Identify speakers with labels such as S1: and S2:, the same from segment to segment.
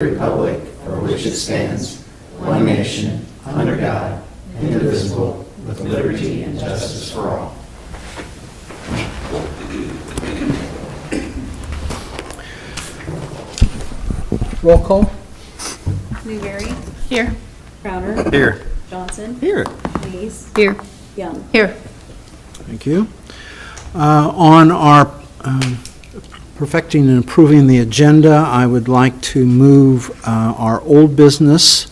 S1: Republic for which it stands, one nation, under God, indivisible, with liberty and justice for all.
S2: Roll call.
S3: Newberry.
S4: Here.
S3: Crowner.
S5: Here.
S3: Johnson.
S5: Here.
S3: Lees.
S4: Here.
S3: Young.
S4: Here.
S2: Thank you. On our perfecting and approving the agenda, I would like to move our old business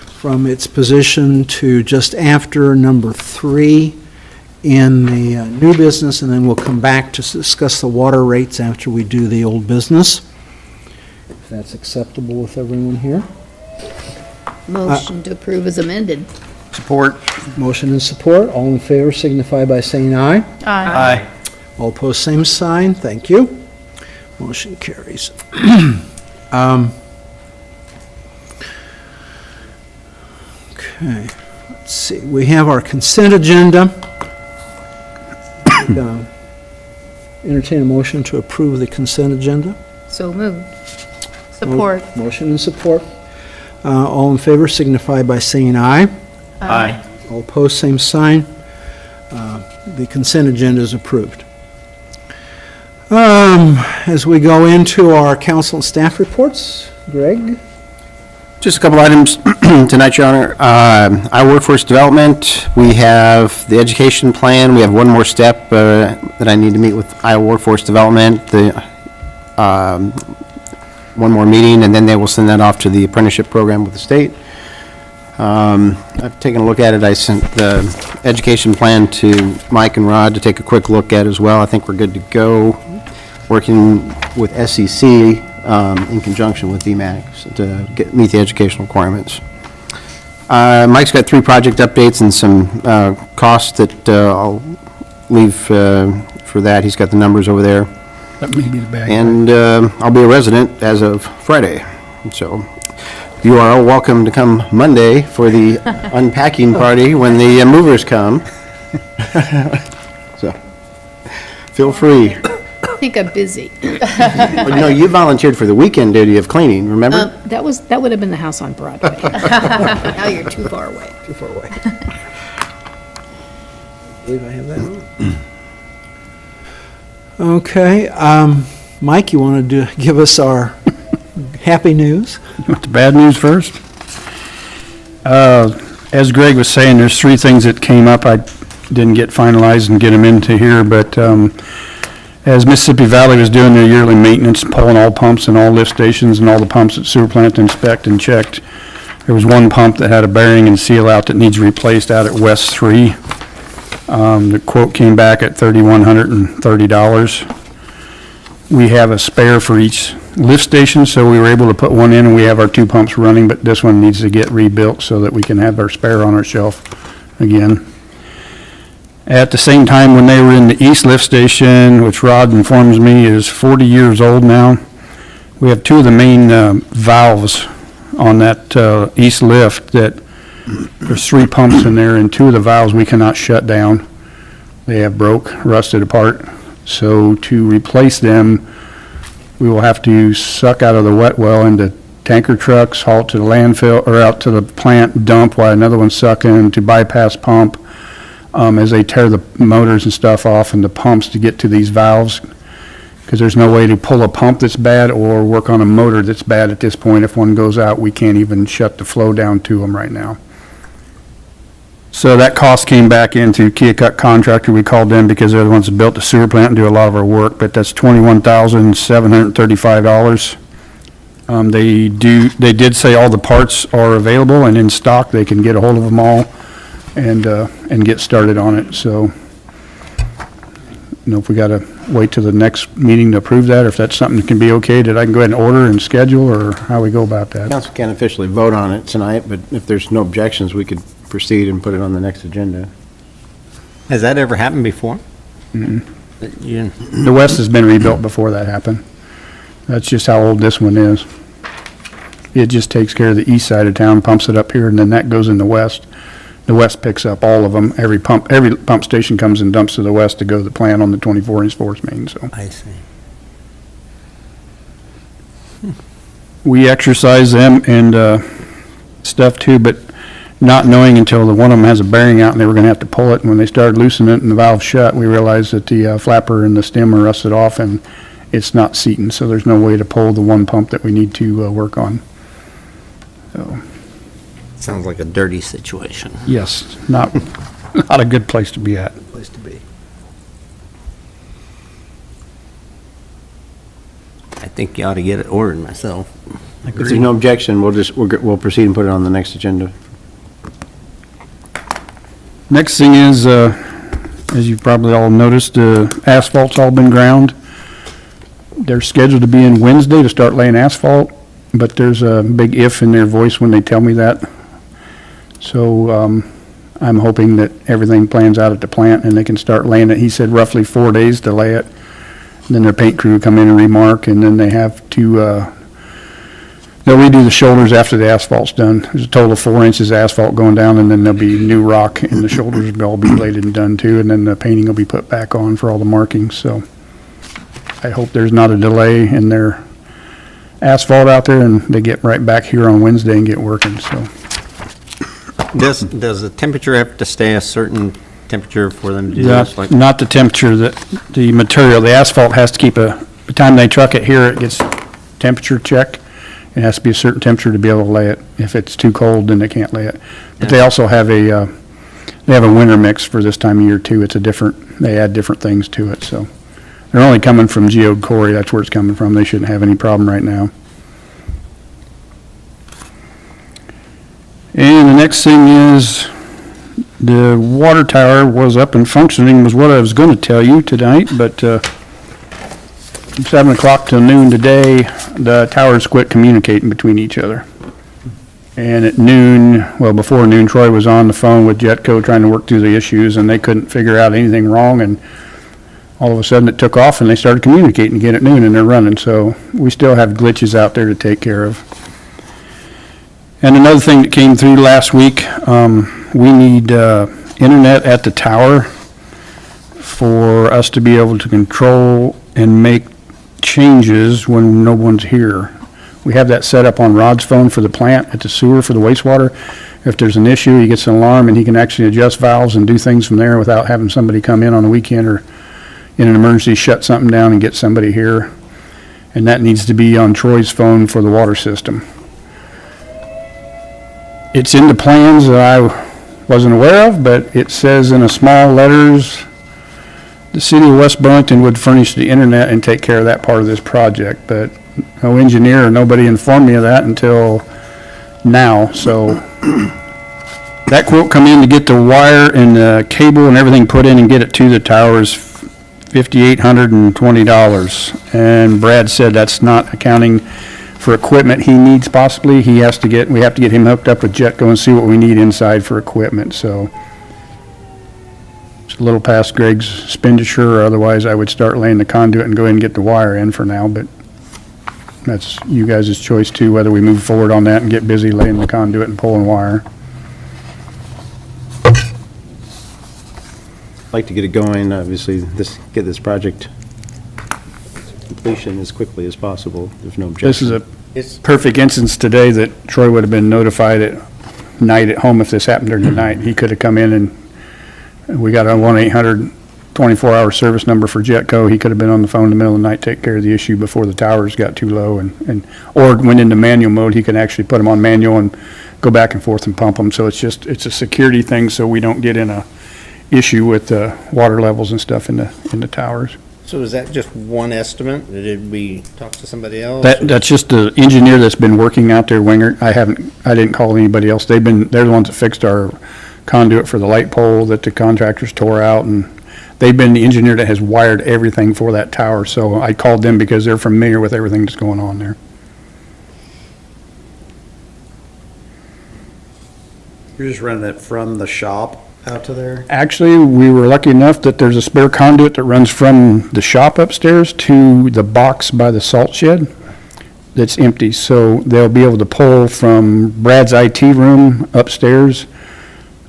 S2: from its position to just after number 3 in the new business, and then we'll come back to discuss the water rates after we do the old business. If that's acceptable with everyone here.
S4: Motion to approve is amended.
S5: Support.
S2: Motion and support. All in favor signify by saying aye.
S5: Aye.
S2: All opposed, same sign. Thank you. Motion carries. Okay, let's see. We have our consent agenda. Entertain a motion to approve the consent agenda.
S4: So moved. Support.
S2: Motion and support. All in favor signify by saying aye.
S5: Aye.
S2: All opposed, same sign. The consent agenda is approved. As we go into our council and staff reports, Greg?
S5: Just a couple items tonight, Your Honor. Our workforce development, we have the education plan. We have one more step that I need to meet with Iowa Workforce Development, one more meeting, and then they will send that off to the apprenticeship program with the state. I've taken a look at it. I sent the education plan to Mike and Rod to take a quick look at as well. I think we're good to go. Working with SEC in conjunction with DMATIC to meet the educational requirements. Mike's got 3 project updates and some costs that I'll leave for that. He's got the numbers over there.
S6: That may be the bag.
S5: And I'll be a resident as of Friday. So you are all welcome to come Monday for the unpacking party when the movers come. So feel free.
S4: I think I'm busy.
S5: No, you volunteered for the weekend duty of cleaning, remember?
S4: That would have been the house on Broadway. Now you're too far away.
S2: Too far away. I believe I have that. Okay, Mike, you want to give us our happy news?
S6: You want the bad news first? As Greg was saying, there's 3 things that came up. I didn't get finalized and get them into here, but as Mississippi Valley was doing their yearly maintenance, pulling all pumps and all lift stations and all the pumps at sewer plant to inspect and checked, there was one pump that had a bearing and seal out that needs replaced out at West 3. The quote came back at $3,130. We have a spare for each lift station, so we were able to put one in, and we have our 2 pumps running, but this one needs to get rebuilt so that we can have our spare on our shelf again. At the same time, when they were in the east lift station, which Rod informs me is 40 years old now, we have 2 of the main valves on that east lift that there's 3 pumps in there, and 2 of the valves we cannot shut down. They have broke, rusted apart. So to replace them, we will have to suck out of the wet well into tanker trucks, haul it to the landfill, or out to the plant dump while another one's sucking to bypass pump as they tear the motors and stuff off and the pumps to get to these valves, because there's no way to pull a pump that's bad or work on a motor that's bad at this point. If one goes out, we can't even shut the flow down to them right now. So that cost came back into Keokuk Contractor. We called them because they're the ones that built the sewer plant and do a lot of our work, but that's $21,735. They did say all the parts are available and in stock. They can get a hold of them all and get started on it. So, if we got to wait till the next meeting to approve that, or if that's something that can be okay, that I can go ahead and order and schedule, or how we go about that.
S5: Council can't officially vote on it tonight, but if there's no objections, we could proceed and put it on the next agenda.
S7: Has that ever happened before?
S6: The west has been rebuilt before that happened. That's just how old this one is. It just takes care of the east side of town, pumps it up here, and then that goes in the west. The west picks up all of them. Every pump station comes and dumps to the west to go to the plant on the 24-inch force main. So
S7: I see.
S6: we exercise them and stuff too, but not knowing until one of them has a bearing out and they were gonna have to pull it, and when they started loosening it and the valve shut, we realized that the flapper and the stem are rusted off and it's not seating, so there's no way to pull the one pump that we need to work on. So,
S7: Sounds like a dirty situation.
S6: yes, not a good place to be at.
S2: Place to be.
S7: I think you ought to get it ordered myself.
S5: If there's no objection, we'll proceed and put it on the next agenda.
S6: Next thing is, as you've probably all noticed, asphalt's all been ground. They're scheduled to be in Wednesday to start laying asphalt, but there's a big if in their voice when they tell me that. So I'm hoping that everything plans out at the plant and they can start laying it. He said roughly 4 days to lay it. Then their paint crew come in and remark, and then they have to, they'll redo the shoulders after the asphalt's done. There's a total of 4 inches of asphalt going down, and then there'll be new rock, and the shoulders will all be bladed and done too, and then the painting will be put back on for all the markings, so I hope there's not a delay in their asphalt out there, and they get right back here on Wednesday and get working, so.
S7: Does the temperature have to stay a certain temperature for them to do this? Like,
S6: Not the temperature, the material, the asphalt has to keep the time they truck it here, it gets temperature checked. It has to be a certain temperature to be able to lay it. If it's too cold, then they can't lay it. But they also have they have a winter mix for this time of year too. It's they add different things to it, so. They're only coming from geode quarry, that's where it's coming from. They shouldn't have any problem right now. And the next thing is, the water tower was up and functioning, was what I was gonna tell you tonight, but, 7 o'clock till noon today, the towers quit communicating between each other. And at noon, well, before noon, Troy was on the phone with Jetco trying to work through the issues, and they couldn't figure out anything wrong, and all of a sudden it took off and they started communicating again at noon and they're running, so we still have glitches out there to take care of. And another thing that came through last week, we need internet at the tower for us to be able to control and make changes when no one's here. We have that set up on Rod's phone for the plant at the sewer for the wastewater. If there's an issue, he gets an alarm and he can actually adjust valves and do things from there without having somebody come in on a weekend or in an emergency, shut something down and get somebody here. And that needs to be on Troy's phone for the water system. It's in the plans that I wasn't aware of, but it says in a small letters, the city of West Burlington would furnish the internet and take care of that part of this project, but no engineer or nobody informed me of that until now, so that quote come in to get the wire and the cable and everything put in and get it to the towers, $5,820, and Brad said that's not accounting for equipment he needs possibly. We have to get him hooked up with Jetco and see what we need inside for equipment, so it's a little past Greg's expenditure, or otherwise I would start laying the conduit and go ahead and get the wire in for now, but that's you guys' choice too, whether we move forward on that and get busy laying the conduit and pulling wire.
S5: Like to get it going, obviously, get this project completion as quickly as possible. There's no objection.
S6: This is a perfect instance today that Troy would have been notified at night at home if this happened during the night. He could have come in and we got a 1-800 24-hour service number for Jetco. He could have been on the phone in the middle of the night, take care of the issue before the towers got too low or went into manual mode. He can actually put them on manual and go back and forth and pump them. So it's a security thing so we don't get in a issue with water levels and stuff in the towers.
S7: so is that just one estimate? Did we talk to somebody else?
S6: That's just the engineer that's been working out there, Winger. I didn't call anybody else. They're the ones that fixed our conduit for the light pole that the contractors tore out, and they've been the engineer that has wired everything for that tower. So I called them because they're familiar with everything that's going on there.
S2: You're just running it from the shop out to there?
S6: Actually, we were lucky enough that there's a spare conduit that runs from the shop upstairs to the box by the salt shed that's empty. So they'll be able to pull from Brad's IT room upstairs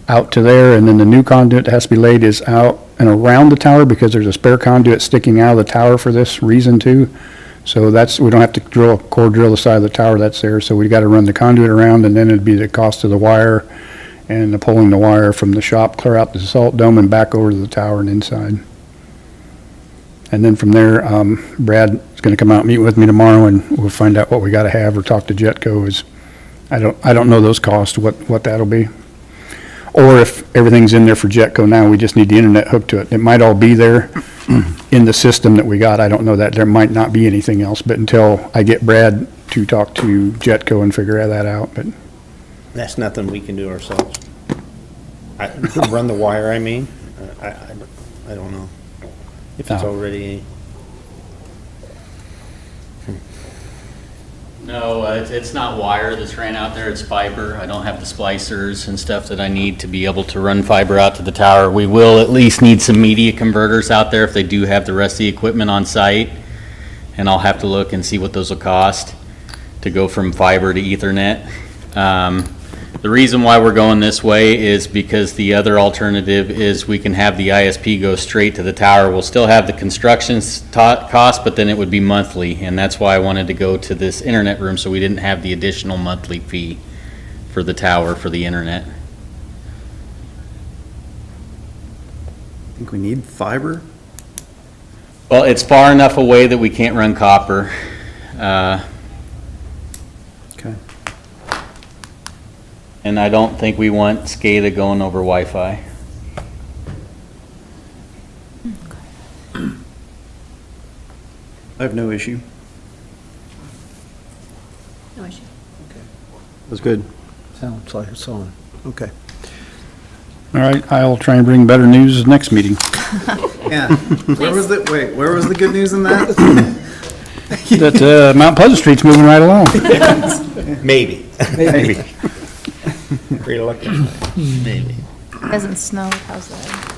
S6: out to there, and then the new conduit that has to be laid is out and around the tower because there's a spare conduit sticking out of the tower for this reason too. So we don't have to core drill the side of the tower that's there, so we got to run the conduit around, and then it'd be the cost of the wire and the pulling the wire from the shop, clear out the salt dome and back over to the tower and inside. And then from there, Brad is going to come out and meet with me tomorrow, and we'll find out what we got to have, or talk to Jetco. I don't know those costs, what that'll be. Or if everything's in there for Jetco now, we just need the internet hooked to it. It might all be there in the system that we got. I don't know that. There might not be anything else, but until I get Brad to talk to Jetco and figure that out, but.
S5: That's nothing we can do ourselves. Run the wire, I mean. I don't know. If it's
S6: No.
S5: already,
S8: No, it's not wire that's ran out there, it's fiber. I don't have the splicers and stuff that I need to be able to run fiber out to the tower. We will at least need some media converters out there if they do have the rest of the equipment on site. And I'll have to look and see what those will cost to go from fiber to Ethernet. The reason why we're going this way is because the other alternative is we can have the ISP go straight to the tower. We'll still have the construction cost, but then it would be monthly, and that's why I wanted to go to this internet room, so we didn't have the additional monthly fee for the tower for the internet.
S7: Think we need fiber?
S8: Well, it's far enough away that we can't run copper.
S7: Okay.
S8: And I don't think we want SCADA going over Wi-Fi.
S7: I have no issue.
S3: No issue.
S5: was good.
S2: Sounds like it's on. Okay.
S6: All right, I'll try and bring better news next meeting.
S7: Yeah. Where was the good news in that?
S6: That Mount Pleasant Street's moving right along.
S5: Maybe. Maybe. Reluctant. Maybe.
S4: Doesn't snow, how's that?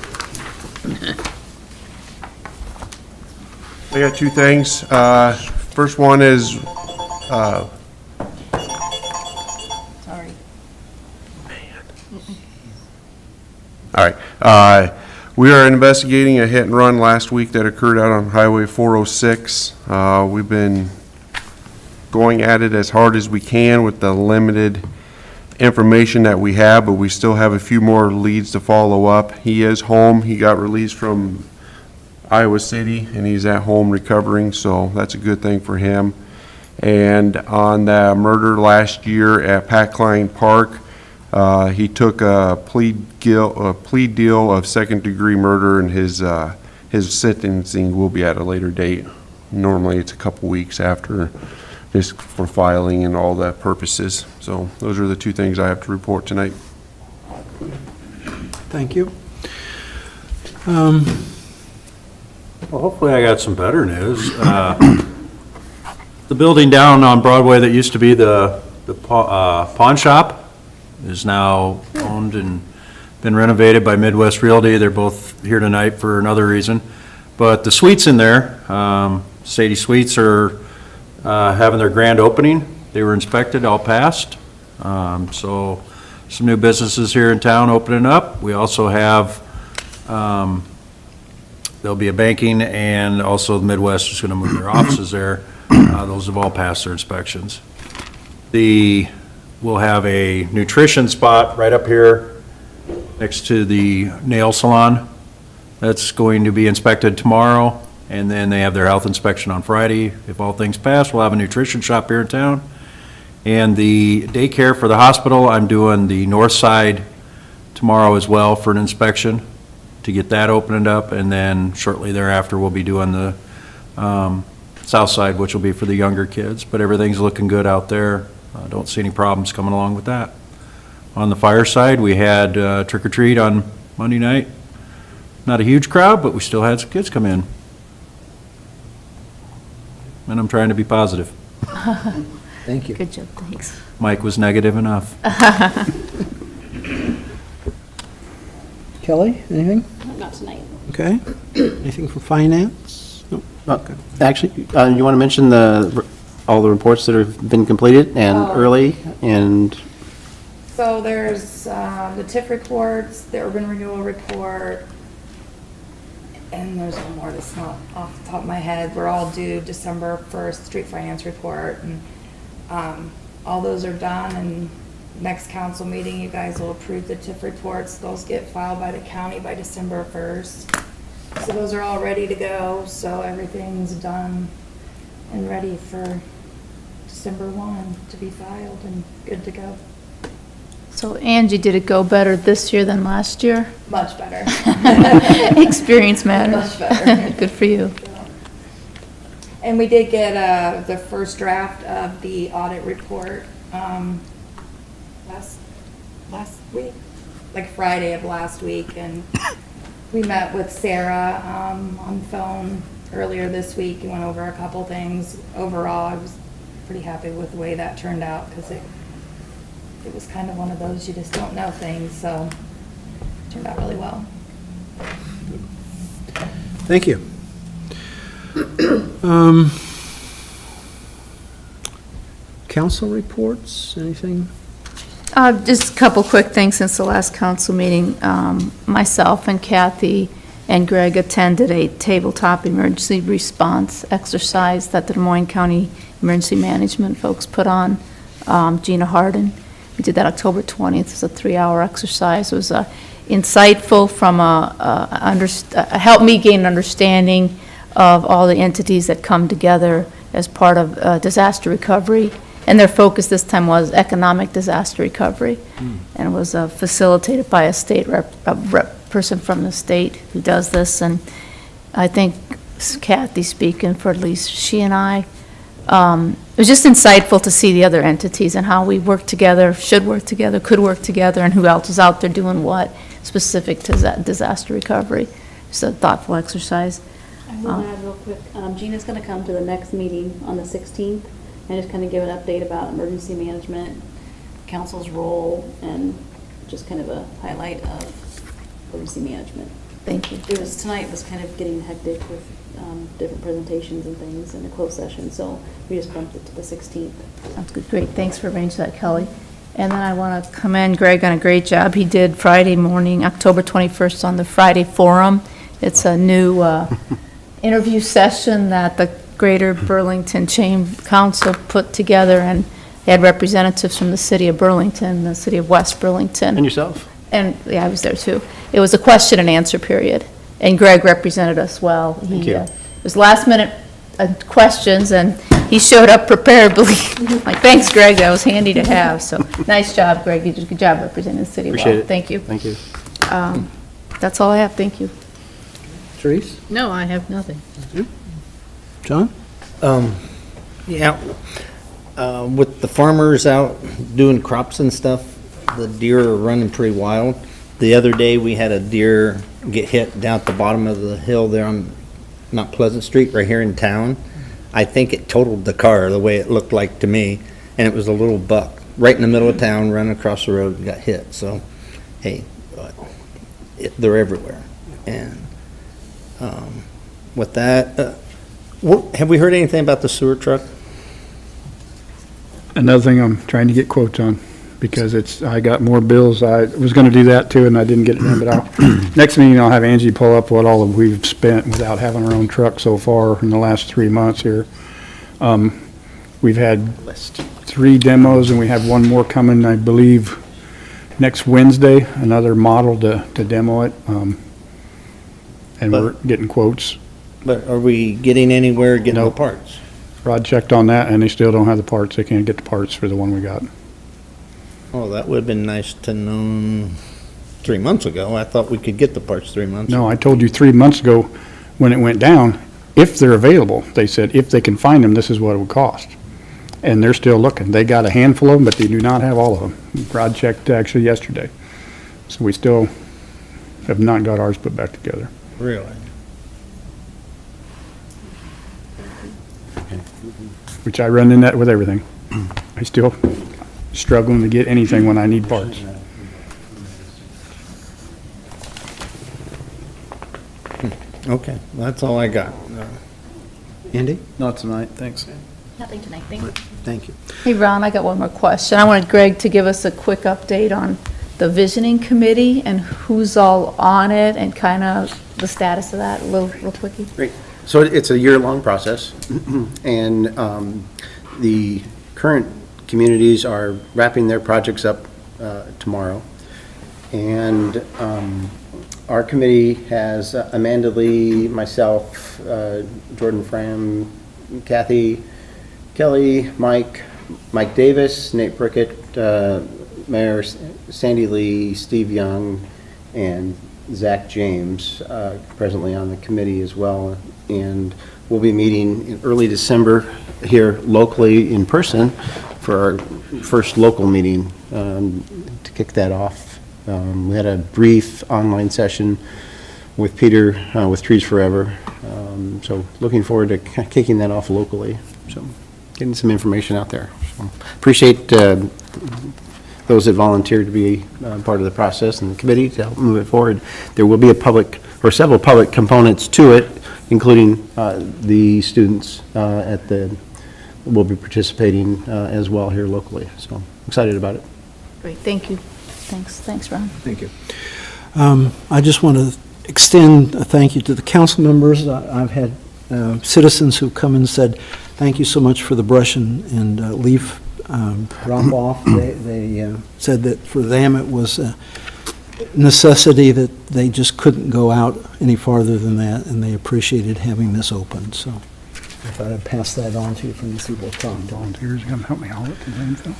S9: I got two things. First one is,
S4: Sorry.
S9: all right, we are investigating a hit and run last week that occurred out on Highway 406. We've been going at it as hard as we can with the limited information that we have, but we still have a few more leads to follow up. He is home. He got released from Iowa City, and he's at home recovering, so that's a good thing for him. And on the murder last year at Packline Park, he took a plea deal of second-degree murder, and his sentencing will be at a later date. Normally, it's a couple weeks after, just for filing and all that purposes. So those are the two things I have to report tonight.
S2: Thank you.
S10: Well, hopefully I got some better news. The building down on Broadway that used to be the pawn shop is now owned and been renovated by Midwest Realty. They're both here tonight for another reason. But the suites in there, Sadie Suites, are having their grand opening. They were inspected, all passed. So some new businesses here in town opening up. We also have, there'll be a banking, and also the Midwest is going to move their offices there. Those have all passed their inspections. We'll have a nutrition spot right up here next to the nail salon. That's going to be inspected tomorrow, and then they have their health inspection on Friday. If all things pass, we'll have a nutrition shop here in town. And the daycare for the hospital, I'm doing the north side tomorrow as well for an inspection to get that opened up, and then shortly thereafter, we'll be doing the south side, which will be for the younger kids. But everything's looking good out there. I don't see any problems coming along with that. On the fire side, we had trick or treat on Monday night. Not a huge crowd, but we still had some kids come in. And I'm trying to be positive.
S2: Thank you.
S4: Good job, thanks.
S10: Mike was negative enough.
S2: Kelly, anything?
S3: Not tonight.
S2: Okay. Anything from finance? No.
S5: Actually, you want to mention all the reports that have been completed and early, and
S11: So there's the TIF reports, the urban renewal report, And there's one more that's not off the top of my head. We're all due December 1st, street finance report, and all those are done, and next council meeting, you guys will approve the TIF reports. Those get filed by the county by December 1st. So those are all ready to go, so everything's done and ready for December 1 to be filed and good to go.
S4: So Angie, did it go better this year than last year?
S11: Much better.
S4: Experience matters.
S11: Much better.
S4: Good for you.
S11: And we did get the first draft of the audit report last week, like Friday of last week, and we met with Sarah on the phone earlier this week and went over a couple things. Overall, I was pretty happy with the way that turned out, because it was kind of one of those you just don't know things, so it turned out really well.
S2: Thank you. Council reports, anything?
S4: Just a couple quick things since the last council meeting. Myself and Kathy and Greg attended a tabletop emergency response exercise that the Des Moines County Emergency Management folks put on. Gina Harden. We did that October 20th. It was a 3-hour exercise. It was insightful from helped me gain an understanding of all the entities that come together as part of disaster recovery. And their focus this time was economic disaster recovery. And it was facilitated by a state person from the state who does this. And I think Kathy speaking for at least she and I, it was just insightful to see the other entities and how we work together, should work together, could work together, and who else is out there doing what specific to disaster recovery. It's a thoughtful exercise.
S3: I will add real quick, Gina's going to come to the next meeting on the 16th and just kind of give an update about emergency management, council's role, and just kind of a highlight of emergency management.
S4: Thank you.
S3: Tonight was kind of getting hectic with different presentations and things in the closed session, so we just bumped it to the 16th.
S4: Sounds good. Great. Thanks for arranging that, Kelly. And then I want to commend Greg on a great job he did Friday morning, October 21st, on the Friday Forum. It's a new interview session that the Greater Burlington Council put together, and they had representatives from the city of Burlington, the city of West Burlington.
S5: And yourself?
S4: And, yeah, I was there too. It was a question and answer period, and Greg represented us well.
S5: Thank you.
S4: It was last minute questions, and he showed up preparedly. Like, thanks, Greg, that was handy to have. So, nice job, Greg. You did a good job representing the city well.
S5: Appreciate it.
S4: Thank you.
S5: Thank you.
S4: That's all I have. Thank you.
S2: Therese?
S4: No, I have nothing.
S2: John?
S7: Yeah, with the farmers out doing crops and stuff, the deer are running pretty wild. The other day, we had a deer get hit down at the bottom of the hill there on Mount Pleasant Street, right here in town. I think it totaled the car, the way it looked like to me, and it was a little buck right in the middle of town, running across the road and got hit. So, hey, they're everywhere. And with that, have we heard anything about the sewer truck?
S6: Another thing I'm trying to get quotes on, because I got more bills. I was gonna do that too, and I didn't get it done, but next meeting I'll have Angie pull up what all we've spent without having our own truck so far in the last 3 months here. We've had 3 demos, and we have one more coming, I believe, next Wednesday, another model to demo it. And we're getting quotes.
S7: But are we getting anywhere getting the
S6: Nope.
S7: parts?
S6: Rod checked on that, and they still don't have the parts. They can't get the parts for the one we got.
S7: Oh, that would have been nice to know 3 months ago. I thought we could get the parts 3 months ago.
S6: No, I told you 3 months ago when it went down, if they're available, they said if they can find them, this is what it would cost. And they're still looking. They got a handful of them, but they do not have all of them. Rod checked actually yesterday. So we still have not got ours put back together.
S7: Really?
S6: Which I run in that with everything. I still struggling to get anything when I need parts.
S7: Okay, that's all I got.
S2: Andy?
S10: Not tonight, thanks.
S3: Nothing tonight, thank you.
S2: Thank you.
S4: Hey, Ron, I got one more question. I wanted Greg to give us a quick update on the visioning committee and who's all on it and kind of the status of that, a little quickie?
S5: Great. So it's a year-long process, and the current communities are wrapping their projects up tomorrow. And our committee has Amanda Lee, myself, Jordan Fram, Kathy, Kelly, Mike Davis, Nate Prickett, Mayor Sandy Lee, Steve Young, and Zach James, presently on the committee as well. And we'll be meeting in early December here locally in person for our first local meeting to kick that off. We had a brief online session with Peter with Trees Forever. So looking forward to kicking that off locally. So getting some information out there. So appreciate those that volunteered to be part of the process and the committee to help move it forward. There will be a public or several public components to it, including the students will be participating as well here locally. So excited about it.
S4: Great, thank you. Thanks, Ron.
S2: Thank you. I just want to extend a thank you to the council members. I've had citizens who come and said, thank you so much for the brush and leaf drop off. They said that for them it was a necessity, that they just couldn't go out any farther than that, and they appreciated having this open. So I thought I'd pass that on to you from the people who come.
S6: Volunteers going to help me out with the same thing.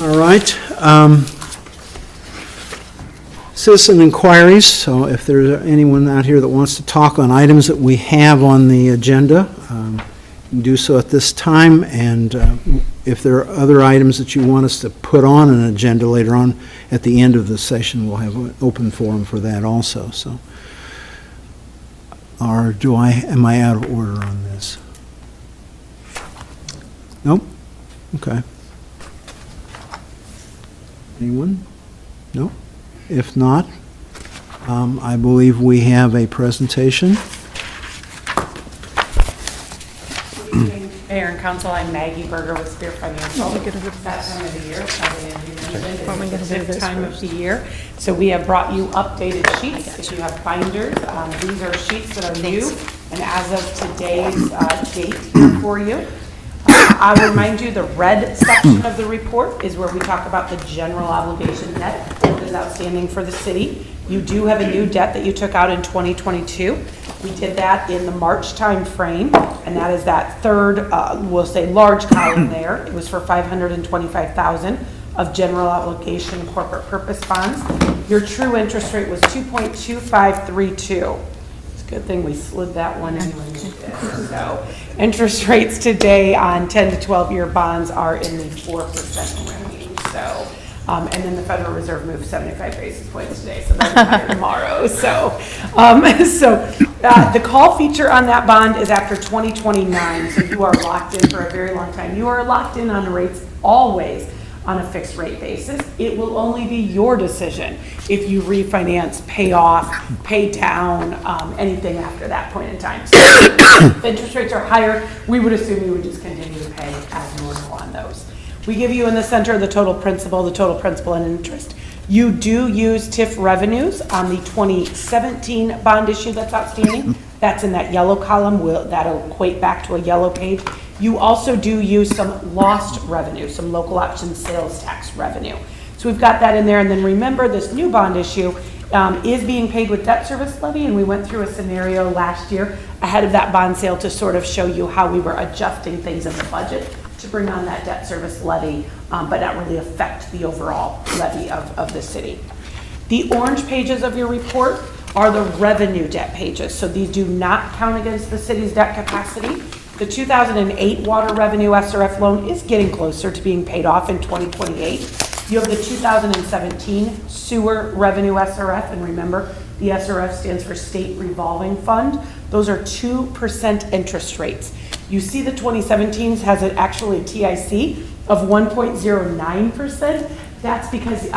S2: All right. Citizen inquiries. So if there's anyone out here that wants to talk on items that we have on the agenda, you can do so at this time. And if there are other items that you want us to put on an agenda later on at the end of the session, we'll have an open forum for that also. So, or am I out of order on this? Nope. Okay. Anyone? No? If not, I believe we have a presentation.
S12: Mayor and Council, I'm Maggie Berger with Spear Financial. That time of the year, probably as you mentioned, it's the fifth time of the year. So we have brought you updated sheets. If you have binders, these are sheets that are new and as of today's date here for you. I will remind you, the red section of the report is where we talk about the general obligation debt that is outstanding for the city. You do have a new debt that you took out in 2022. We did that in the March time frame, and that is that third, we'll say large column there. It was for $525,000 of general obligation corporate purpose bonds. Your true interest rate was 2.2532. Good thing we slid that one in when we did. So interest rates today on 10 to 12-year bonds are in the 4% range. So, and then the Federal Reserve moved 75 basis points today, so that's higher tomorrow. So, the call feature on that bond is after 2029. So you are locked in for a very long time. You are locked in on rates always on a fixed rate basis. It will only be your decision if you refinance, pay off, pay down, anything after that point in time. So if interest rates are higher, we would assume you would just continue to pay as normal on those. We give you in the center the total principal and interest. You do use TIF revenues on the 2017 bond issue that's outstanding. That's in that yellow column. That'll equate back to a yellow page. You also do use some lost revenue, some local option sales tax revenue. So we've got that in there. And then remember, this new bond issue is being paid with debt service levy. And we went through a scenario last year ahead of that bond sale to sort of show you how we were adjusting things in the budget to bring on that debt service levy, but not really affect the overall levy of the city. The orange pages of your report are the revenue debt pages. So these do not count against the city's debt capacity. The 2008 water revenue SRF loan is getting closer to being paid off in 2028. You have the 2017 sewer revenue SRF, and remember, the SRF stands for State Revolving Fund. Those are 2% interest rates. You see the 2017s has actually a TIC of 1.09%. That's because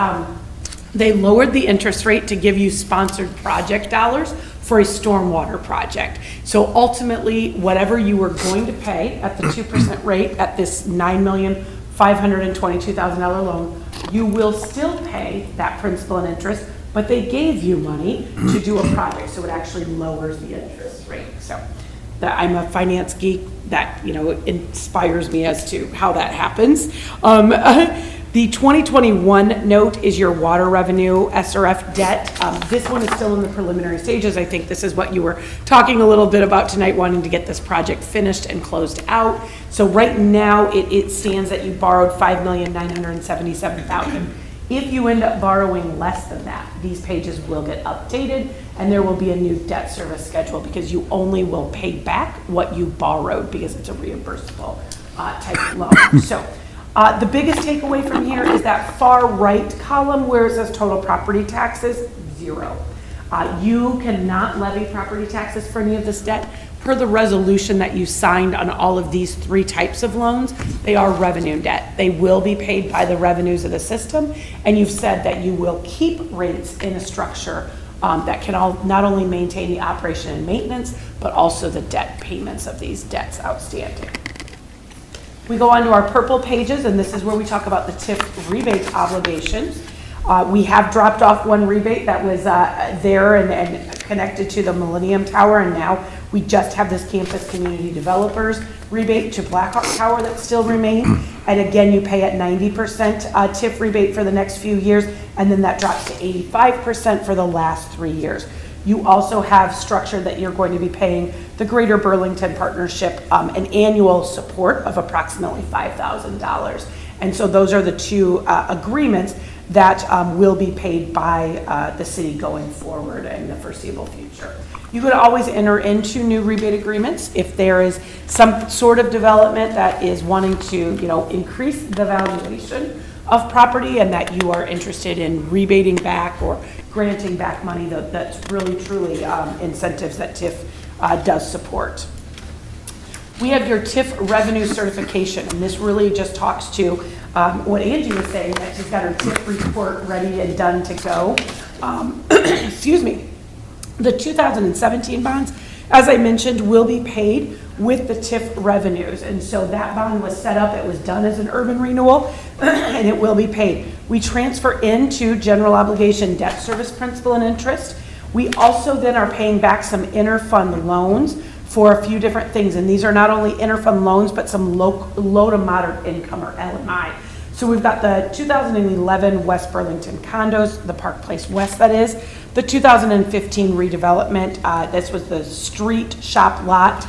S12: they lowered the interest rate to give you sponsored project dollars for a stormwater project. So ultimately, whatever you were going to pay at the 2% rate at this $9,522,000 loan You will still pay that principal and interest, but they gave you money to do a project, so it actually lowers the interest rate. So I'm a finance geek, that, you know, inspires me as to how that happens. The 2021 note is your water revenue SRF debt. This one is still in the preliminary stages. I think this is what you were talking a little bit about tonight, wanting to get this project finished and closed out. So right now, it stands that you borrowed $5,977,000. If you end up borrowing less than that, these pages will get updated and there will be a new debt service schedule, because you only will pay back what you borrowed, because it's a reimbursable type loan. So the biggest takeaway from here is that far right column where it says total property taxes, 0. You cannot levy property taxes for any of this debt. Per the resolution that you signed on all of these 3 types of loans, they are revenue debt. They will be paid by the revenues of the system, and you've said that you will keep rates in a structure that can not only maintain the operation and maintenance, but also the debt payments of these debts outstanding. We go on to our purple pages, and this is where we talk about the TIF rebate obligations. We have dropped off one rebate that was there and connected to the Millennium Tower, and now we just have this campus community developers rebate to Blackhawk Tower that still remains. And again, you pay at 90% TIF rebate for the next few years, and then that drops to 85% for the last 3 years. You also have structured that you're going to be paying the Greater Burlington Partnership an annual support of approximately $5,000. And so those are the 2 agreements that will be paid by the city going forward in the foreseeable future. You could always enter into new rebate agreements if there is some sort of development that is wanting to, you know, increase the valuation of property, and that you are interested in rebating back or granting back money. That's really, truly incentives that TIF does support. We have your TIF revenue certification, and this really just talks to what Angie was saying, that she's got her TIF report ready and done to go. Excuse me. The 2017 bonds, as I mentioned, will be paid with the TIF revenues. And so that bond was set up, it was done as an urban renewal, and it will be paid. We transfer into general obligation debt service principal and interest. We also then are paying back some interfund loans for a few different things. And these are not only interfund loans, but some low to moderate income, or LMI. So we've got the 2011 West Burlington condos, the Park Place West, that is. The 2015 redevelopment, this was the street shop lot.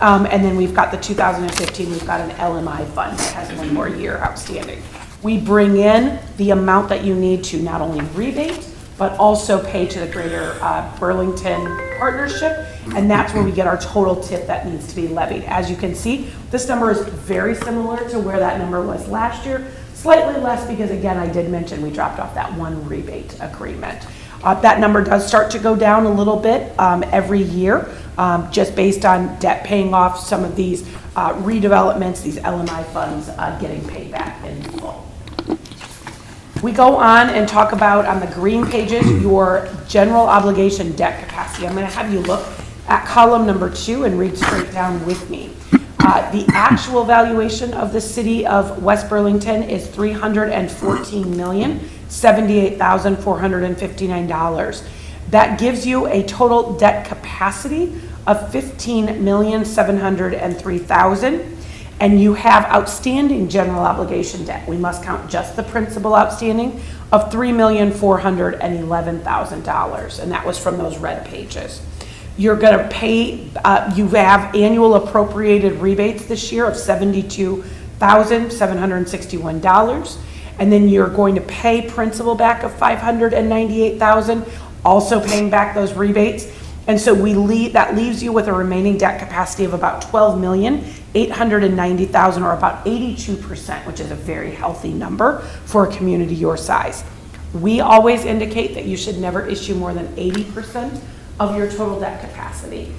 S12: And then we've got the 2015, we've got an LMI fund that has 1 more year outstanding. We bring in the amount that you need to not only rebate, but also pay to the Greater Burlington Partnership, and that's where we get our total TIF that needs to be levied. As you can see, this number is very similar to where that number was last year, slightly less because, again, I did mention we dropped off that 1 rebate agreement. That number does start to go down a little bit every year, just based on debt paying off, some of these redevelopments, these LMI funds getting paid back in full. We go on and talk about, on the green pages, your general obligation debt capacity. I'm going to have you look at column number 2 and read straight down with me. The actual valuation of the city of West Burlington is $314,078,459. That gives you a total debt capacity of $15,703,000. And you have outstanding general obligation debt. We must count just the principal outstanding of $3,411,000, and that was from those red pages. You're going to pay, you have annual appropriated rebates this year of $72,761, and then you're going to pay principal back of $598,000, also paying back those rebates. And so that leaves you with a remaining debt capacity of about $12,890,000, or about 82%, which is a very healthy number for a community your size. We always indicate that you should never issue more than 80% of your total debt capacity,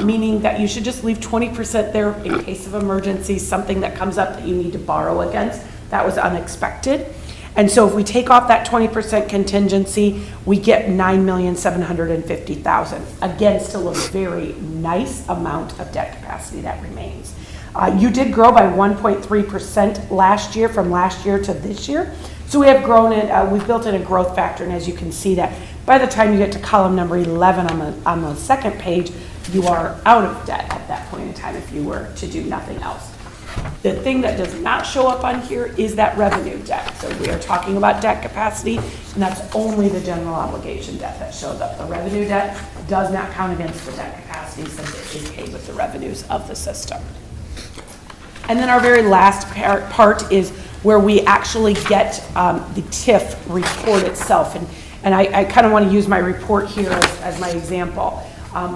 S12: meaning that you should just leave 20% there in case of emergency, something that comes up that you need to borrow against that was unexpected. And so if we take off that 20% contingency, we get $9,750,000. Again, still a very nice amount of debt capacity that remains. You did grow by 1.3% last year, from last year to this year. So we have grown it, we've built in a growth factor, and as you can see that, by the time you get to column number 11 on the second page, you are out of debt at that point in time if you were to do nothing else. The thing that does not show up on here is that revenue debt. So we are talking about debt capacity, and that's only the general obligation debt that shows up. The revenue debt does not count against the debt capacity since it is paid with the revenues of the system. And then our very last part is where we actually get the TIF report itself. And I kind of want to use my report here as my example.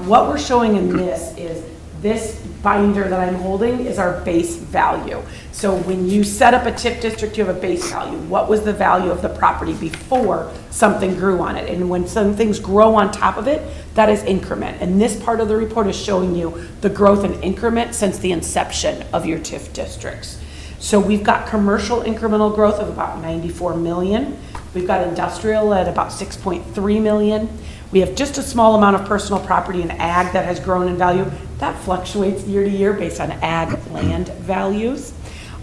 S12: What we're showing in this is this binder that I'm holding is our base value. So when you set up a TIF district, you have a base value. What was the value of the property before something grew on it? And when some things grow on top of it, that is increment. And this part of the report is showing you the growth in increment since the inception of your TIF districts. So we've got commercial incremental growth of about 94 million. We've got industrial at about 6.3 million. We have just a small amount of personal property and ag that has grown in value. That fluctuates year to year based on ag land values.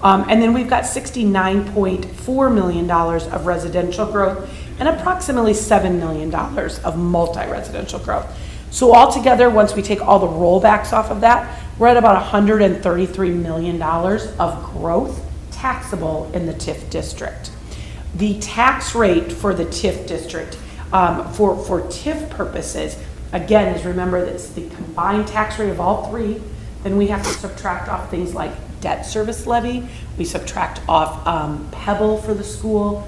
S12: And then we've got $69.4 million of residential growth and approximately $7 million of multi-residential growth. So altogether, once we take all the rollbacks off of that, we're at about $133 million of growth taxable in the TIF district. The tax rate for the TIF district for TIF purposes, again, is remember that it's the combined tax rate of all three. Then we have to subtract off things like debt service levy. We subtract off Pebble for the school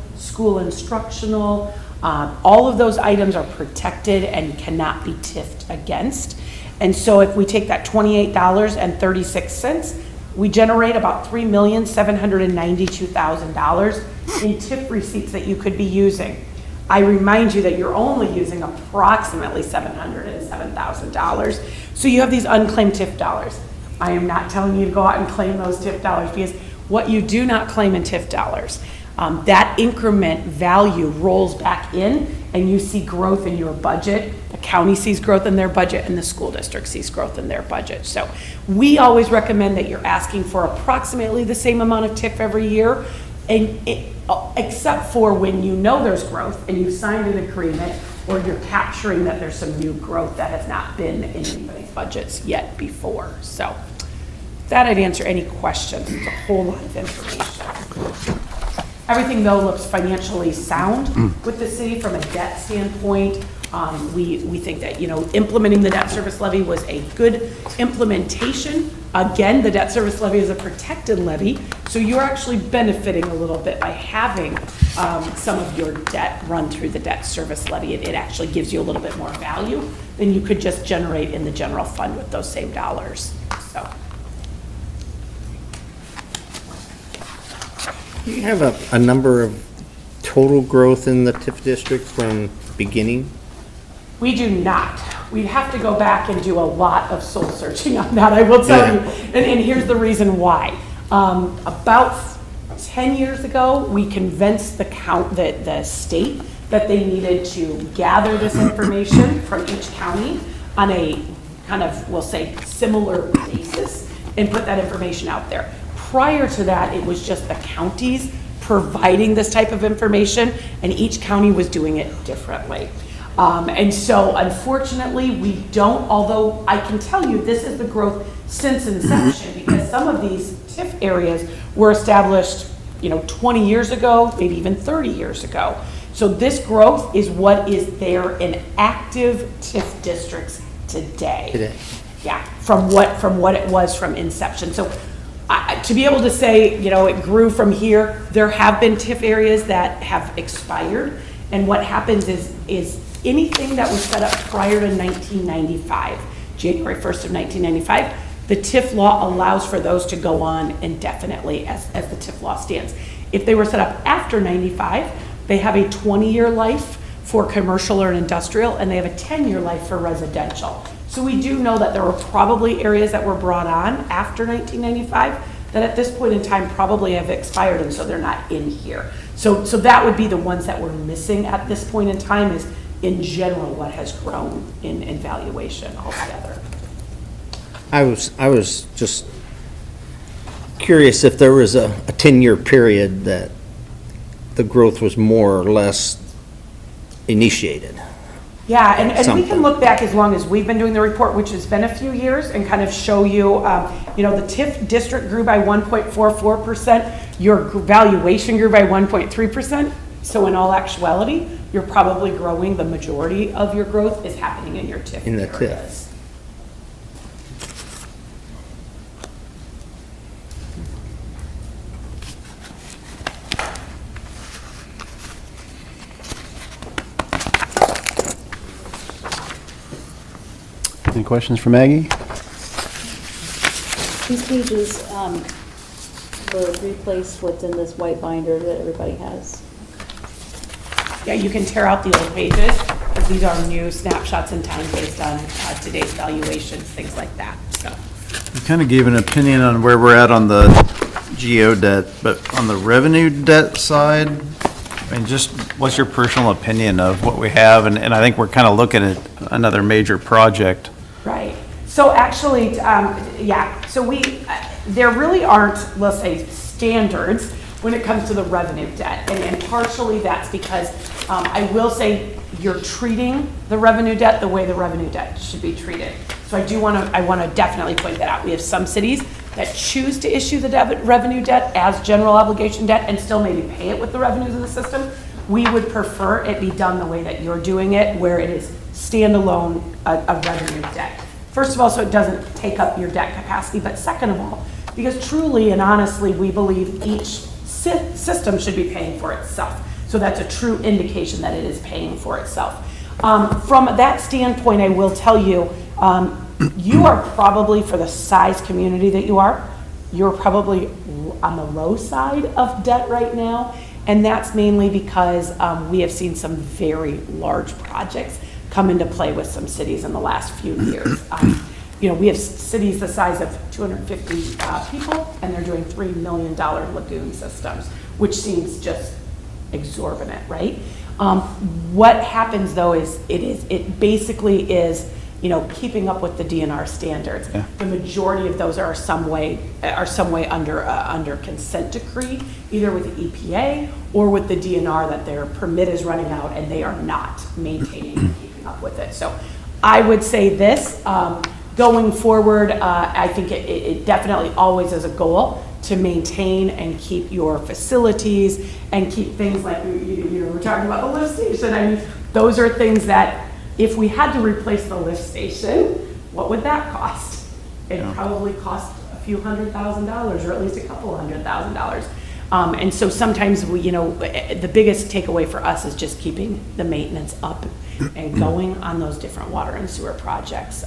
S12: instructional. All of those items are protected and cannot be TIF'd against. And so if we take that $28.36, we generate about $3,792,000 in TIF receipts that you could be using. I remind you that you're only using approximately $707,000. So you have these unclaimed TIF dollars. I am not telling you to go out and claim those TIF dollars, because what you do not claim in TIF dollars, that increment value rolls back in and you see growth in your budget. The county sees growth in their budget and the school district sees growth in their budget. So we always recommend that you're asking for approximately the same amount of TIF every year, and except for when you know there's growth and you've signed an agreement or you're capturing that there's some new growth that has not been in anybody's budgets yet before. So that I'd answer any questions. It's a whole lot of information. Everything though looks financially sound with the city from a debt standpoint. We think that, implementing the debt service levy was a good implementation. Again, the debt service levy is a protected levy, so you're actually benefiting a little bit by having some of your debt run through the debt service levy. It actually gives you a little bit more value than you could just generate in the general fund with those same dollars. So.
S7: Do you have a number of total growth in the TIF district from beginning?
S12: We do not. We'd have to go back and do a lot of soul searching on that, I will tell you. And here's the reason why. About 10 years ago, we convinced the state that they needed to gather this information from each county on a kind of, we'll say, similar basis and put that information out there. Prior to that, it was just the counties providing this type of information, and each county was doing it differently. And so unfortunately we don't, although I can tell you this is the growth since inception, because some of these TIF areas were established 20 years ago, maybe even 30 years ago. So this growth is what is there in active TIF districts today. Yeah, from what it was from inception. So to be able to say, it grew from here, there have been TIF areas that have expired, and what happens is anything that was set up prior to 1995, January 1st of 1995, the TIF law allows for those to go on indefinitely as the TIF law stands. If they were set up after 95, they have a 20-year life for commercial or industrial, and they have a 10-year life for residential. So we do know that there were probably areas that were brought on after 1995 that at this point in time probably have expired, and so they're not in here. So that would be the ones that we're missing at this point in time, is in general what has grown in valuation altogether.
S7: I was just curious if there was a 10-year period that the growth was more or less initiated.
S12: Yeah, and we
S7: Something.
S12: can look back as long as we've been doing the report, which has been a few years, and kind of show you, the TIF district grew by 1.44%, your valuation grew by 1.3%. So in all actuality, you're probably growing, the majority of your growth is happening in your TIF
S7: In the TIF.
S12: areas.
S5: Any questions for Maggie?
S3: These pages will replace what's in this white binder that everybody has.
S12: Yeah, you can tear out the old pages, because these are new snapshots in time based on today's valuations, things like that, so.
S10: You kind of gave an opinion on where we're at on the GO debt, but on the revenue debt side, I mean, just what's your personal opinion of what we have? And I think we're kind of looking at another major project.
S12: Right. So actually, so there really aren't, let's say, standards when it comes to the revenue debt. And partially that's because I will say you're treating the revenue debt the way the revenue debt should be treated. So I want to definitely point that out. We have some cities that choose to issue the revenue debt as general obligation debt and still maybe pay it with the revenues of the system. We would prefer it be done the way that you're doing it, where it is standalone a revenue debt. First of all, so it doesn't take up your debt capacity, but second of all, because truly and honestly, we believe each system should be paying for itself. So that's a true indication that it is paying for itself. From that standpoint, I will tell you, you are probably, for the size community that you're probably on the low side of debt right now. And that's mainly because we have seen some very large projects come into play with some cities in the last few years. We have cities the size of 250 people, and they're doing $3 million lagoon systems, which seems just exorbitant, right? What happens though is it basically is keeping up with the DNR standards. Yeah. The majority of those are some way under consent decree, either with the EPA or with the DNR, that their permit is running out and they are not maintaining and keeping up with it. So I would say this, going forward, I think it definitely always is a goal to maintain and keep your facilities and keep things like you were talking about the lift station. I mean, those are things that if we had to replace the lift station, what would that cost? It'd probably cost a few $100,000, or at least a couple $100,000. And so sometimes the biggest takeaway for us is just keeping the maintenance up and going on those different water and sewer projects,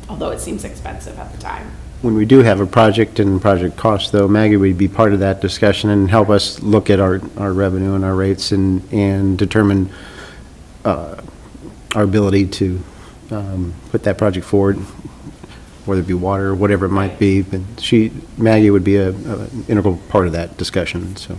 S12: although it seems expensive at the time.
S5: When we do have a project and project cost, though, Maggie would be part of that discussion and help us look at our revenue and our rates and determine our ability to put that project forward, whether it be water or whatever it might be. But Maggie would be an integral part of that discussion. So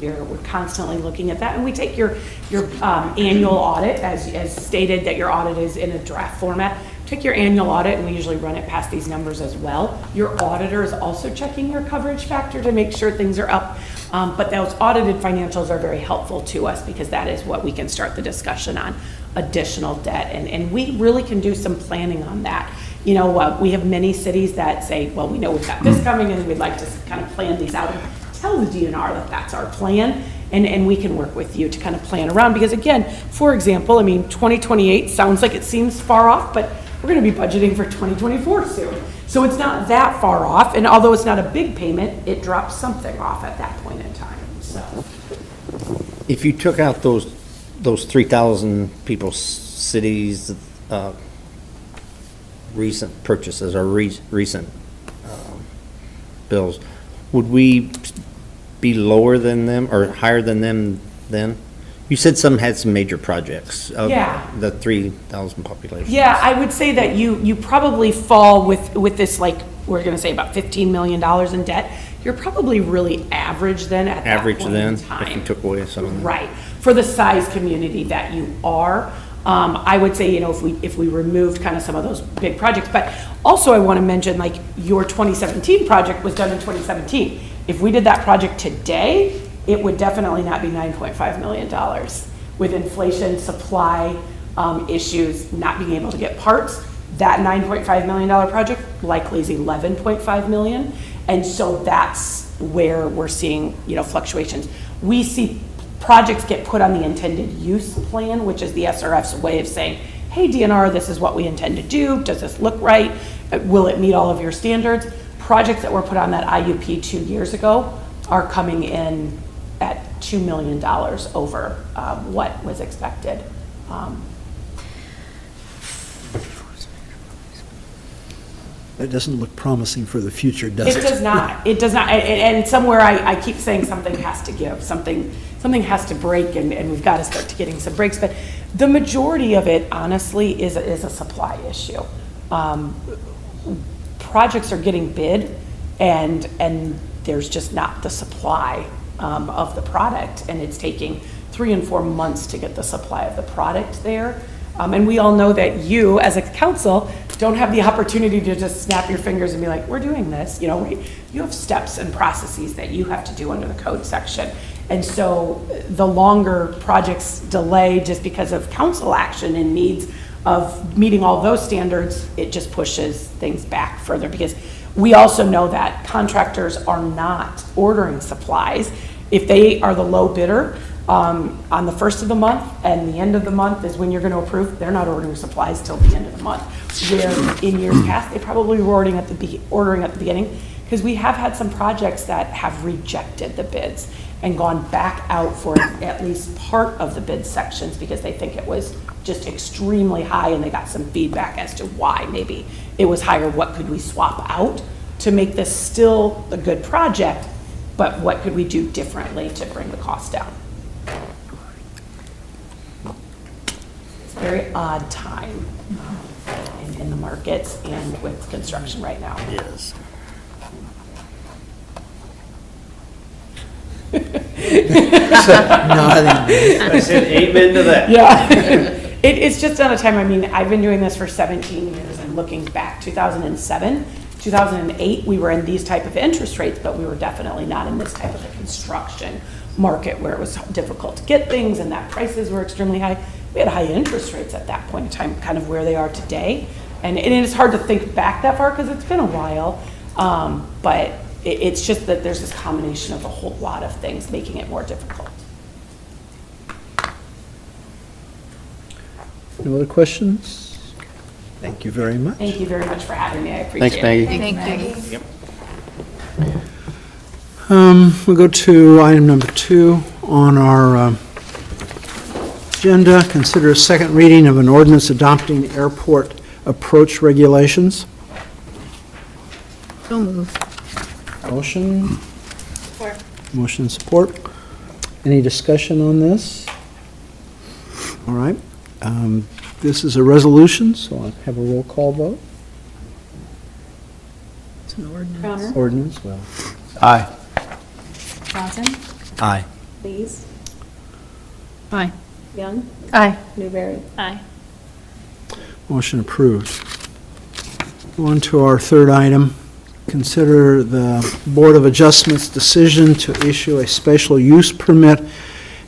S12: We're constantly looking at that, and we take your annual audit, as stated that your audit is in a draft format. Take your annual audit, and we usually run it past these numbers as well. Your auditor is also checking your coverage factor to make sure things are up. But those audited financials are very helpful to us, because that is what we can start the discussion on additional debt. And we really can do some planning on that. We have many cities that say, well, we know we've got this coming and we'd like to kind of plan these out and tell the DNR that that's our plan. And we can work with you to kind of plan around, because again, for example, 2028 sounds like it seems far off, but we're going to be budgeting for 2024 soon. So it's not that far off, and although it's not a big payment, it drops something off at that point in time. So,
S7: if you took out those 3,000 people, cities, recent purchases or recent bills, would we be lower than them or higher than them then? You said some had some major projects of the 3,000 population.
S12: Yeah, I would say that you probably fall with this, like, we're going to say about $15 million in debt. You're probably really average then at that point in time.
S7: If you took away some of them.
S12: Right. For the size community that you are, I would say, if we removed kind of some of those big projects, but also I want to mention, like, your 2017 project was done in 2017. If we did that project today, it would definitely not be $9.5 million. With inflation, supply issues, not being able to get parts, that $9.5 million project likely is $11.5 million. And so that's where we're seeing, fluctuations. We see projects get put on the intended use plan, which is the SRF's way of saying, hey, DNR, this is what we intend to do. Does this look right? Will it meet all of your standards? Projects that were put on that IUP 2 years ago are coming in at $2 million over what was expected.
S2: That doesn't look promising for the future, does it?
S12: It does not. It does not. And somewhere I keep saying something has to give. Something has to break, and we've got to start to getting some breaks. But the majority of it, honestly, is a supply issue. Projects are getting bid, and there's just not the supply of the product, and it's taking 3 and 4 months to get the supply of the product there. And we all know that you, as a council, don't have the opportunity to just snap your fingers and be like, we're doing this. You have steps and processes that you have to do under the code section. And so the longer projects delay just because of council action and needs of meeting all those standards, it just pushes things back further, because we also know that contractors are not ordering supplies. If they are the low bidder, on the first of the month, and the end of the month is when you're going to approve, they're not ordering supplies till the end of the month. Where in years past, they probably were ordering at the beginning, because we have had some projects that have rejected the bids and gone back out for at least part of the bid sections because they think it was just extremely high, and they got some feedback as to why maybe it was higher. What could we swap out to make this still a good project, but what could we do differently to bring the cost down? Very odd time in the markets and with construction right now.
S7: Yes.
S10: I said amen to that.
S12: Yeah. It's just not a time. I mean, I've been doing this for 17 years, and looking back, 2007, 2008, we were in these type of interest rates, but we were definitely not in this type of a construction market where it was difficult to get things and that prices were extremely high. We had high interest rates at that point in time, kind of where they are today. And it's hard to think back that far because it's been a while, but it's just that there's this combination of a whole lot of things making it more difficult.
S2: No other questions? Thank you very much.
S12: Thank you very much for having me. I appreciate it.
S5: Thanks, Maggie.
S4: Thank you.
S2: We'll go to item number 2 on our agenda. Consider a second reading of an ordinance adopting airport approach regulations.
S4: So moved.
S2: Motion? Support. Motion and support. Any discussion on this? All right. This is a resolution, so I'll have a roll call vote.
S4: It's an ordinance.
S3: Crowner,
S2: Ordinance, well.
S5: Aye.
S3: Johnson,
S7: Aye.
S3: Lees,
S4: Aye.
S3: Young,
S4: Aye.
S3: Newberry.
S4: Aye.
S2: Motion approved. On to our third item. Consider the Board of Adjustments' decision to issue a special use permit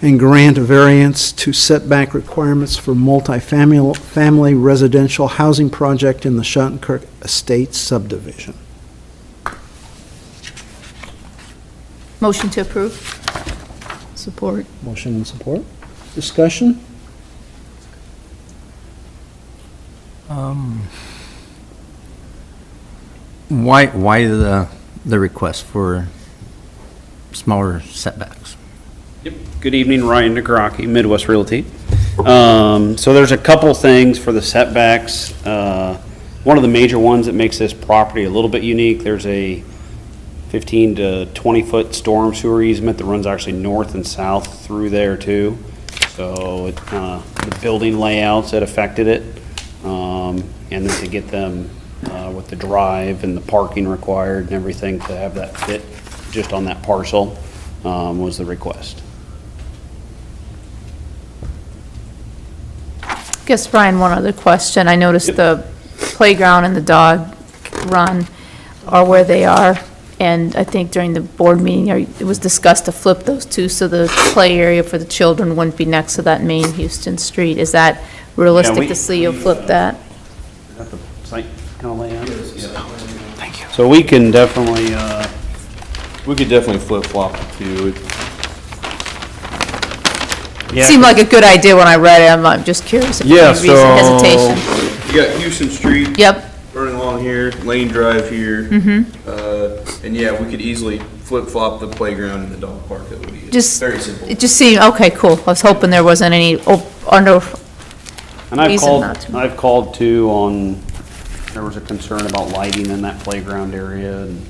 S2: and grant a variance to setback requirements for multi-family residential housing project in the Shattenkirk Estates subdivision.
S4: Motion to approve. Support.
S2: Motion and support. Discussion?
S7: Why the request for smaller setbacks?
S13: Yep. Good evening, Ryan Nagrocki, Midwest Realty. So there's a couple things for the setbacks. One of the major ones that makes this property a little bit unique, there's a 15 to 20 foot storm sewer easement that runs actually north and south through there too. So it the building layouts that affected it, and then to get them with the drive and the parking required and everything to have that fit just on that parcel was the request.
S4: Guess, Brian, one other question. I noticed the playground and the dog run are where they are, And I think during the board meeting, it was discussed to flip those two, so the play area for the children wouldn't be next to that main Houston street. Is that realistic to see you'll flip that?
S13: Is that the site kind of layout? Thank you. So we can definitely,
S14: We could definitely flip-flop the two.
S13: yeah,
S4: Seemed like a good idea when I read it. I'm just curious if
S14: Yeah,
S4: there's any reason, hesitation.
S14: You got Houston Street.
S4: Yep.
S14: Running along here, Lane Drive here. And yeah, we could easily flip-flop the playground and the dog park. That would be
S4: Just,
S14: very simple.
S4: it just seemed, okay, cool. I was hoping there wasn't any under,
S13: and I've
S4: reason not to.
S13: called too on, there was a concern about lighting in that playground area and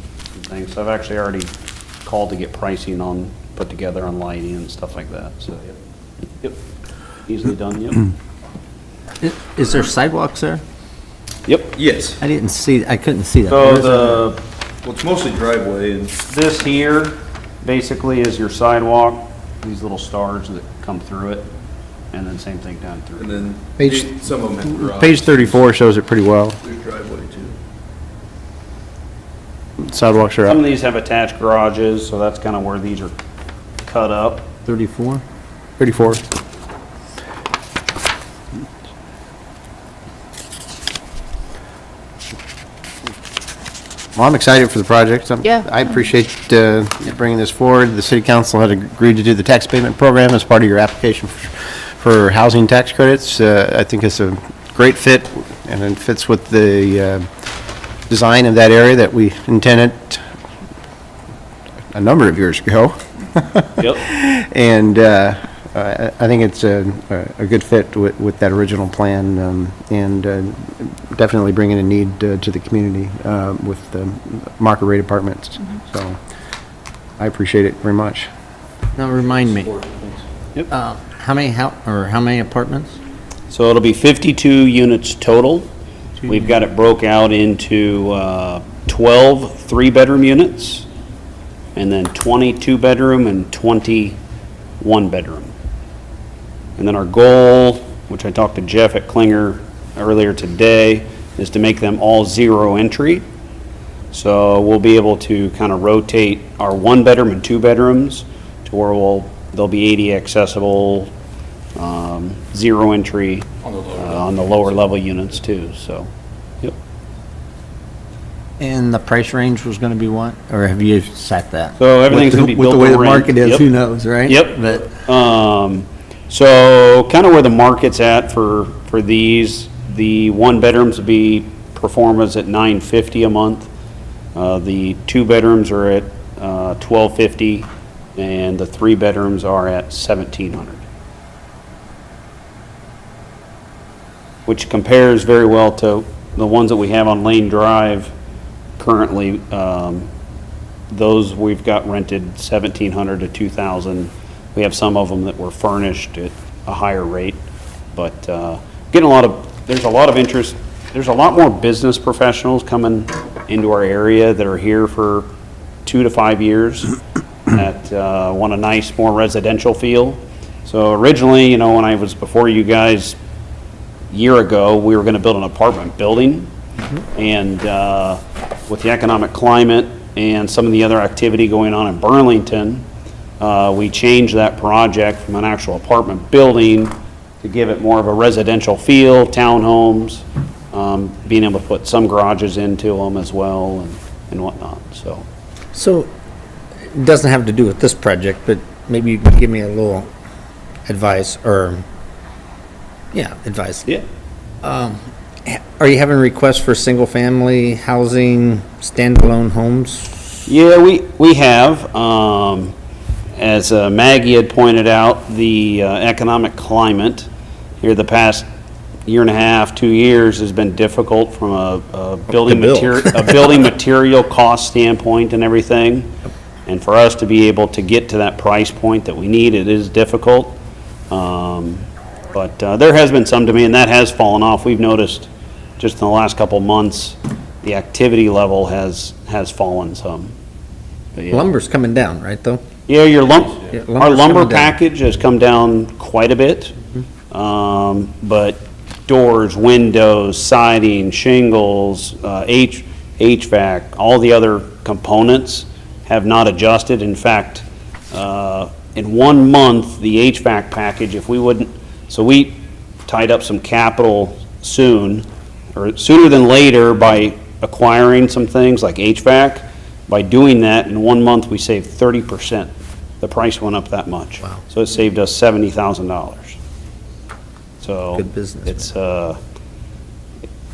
S13: things. So I've actually already called to get pricing on, put together on lighting and stuff like that, so, yep. Easily done, yep.
S7: Is there sidewalks there?
S13: Yep.
S14: Yes.
S7: I couldn't see that.
S13: So
S14: Well, it's mostly driveway and
S13: this here basically is your sidewalk, these little stars that come through it, and then same thing down through.
S14: then
S5: Page-
S14: some of them have garage.
S5: Page 34 shows it pretty well.
S14: There's driveway too.
S5: Sidewalks are
S13: Some of
S5: up.
S13: these have attached garages, so that's kind of where these are cut up.
S7: 34?
S5: 34. Well, I'm excited for the project.
S4: Yeah.
S5: I appreciate you bringing this forward. The city council had agreed to do the tax payment program as part of your application for housing tax credits. I think it's a great fit, and it fits with the design of that area that we intended a number of years ago.
S13: Yep.
S5: And I think it's a good fit with that original plan, and definitely bringing a need to the community with the market rate apartments. So I appreciate it very much.
S7: Now, remind me,
S13: Yep.
S7: how many apartments?
S13: So it'll be 52 units total. We've got it broke out into 12 three-bedroom units, and then 20 two-bedroom and 20 one-bedroom. And then our goal, which I talked to Jeff at Klinger earlier today, is to make them all zero entry. So we'll be able to kind of rotate our one-bedroom and two-bedrooms to where they'll be ADA accessible, zero entry on the lower level units too, so, yep.
S7: And the price range was gonna be what? Or have you set that?
S13: So everything's gonna be built
S7: With the way the
S13: to rent.
S7: market is,
S13: Yep.
S7: who knows, right?
S13: Yep.
S7: But,
S13: So kind of where the market's at for these, the one bedrooms will be performance at $950 a month. The two bedrooms are at $1,250, and the three bedrooms are at $1,700. Which compares very well to the ones that we have on Lane Drive currently. Those we've got rented $1,700 to $2,000. We have some of them that were furnished at a higher rate, but there's a lot of interest. There's a lot more business professionals coming into our area that are here for 2 to 5 years that want a nice, more residential feel. So originally, when I was before you guys a year ago, we were going to build an apartment building, and with the economic climate and some of the other activity going on in Burlington, we changed that project from an actual apartment building to give it more of a residential feel, townhomes, being able to put some garages into them as well and whatnot, so.
S7: so, it doesn't have to do with this project, but maybe you can give me a little advice, advice.
S13: Yeah.
S7: Are you having requests for single-family housing, standalone homes?
S13: Yeah, we have. As Maggie had pointed out, the economic climate here the past year and a half, 2 years has been difficult from a building material cost standpoint and everything. And for us to be able to get to that price point that we need, it is difficult. But there has been some demand that has fallen off. We've noticed just in the last couple months, the activity level has fallen some. But yeah.
S7: Lumber's coming down, right, though?
S13: Yeah, our
S7: lumber's
S13: lumber
S7: coming down.
S13: package has come down quite a bit. But doors, windows, siding, shingles, HVAC, all the other components have not adjusted. In fact, in 1 month, the HVAC package, if we wouldn't, so we tied up some capital soon, or sooner than later by acquiring some things like HVAC. By doing that, in 1 month, we saved 30%. The price went up that much.
S7: Wow.
S13: So it saved us $70,000. So.
S7: Good business,
S13: It's,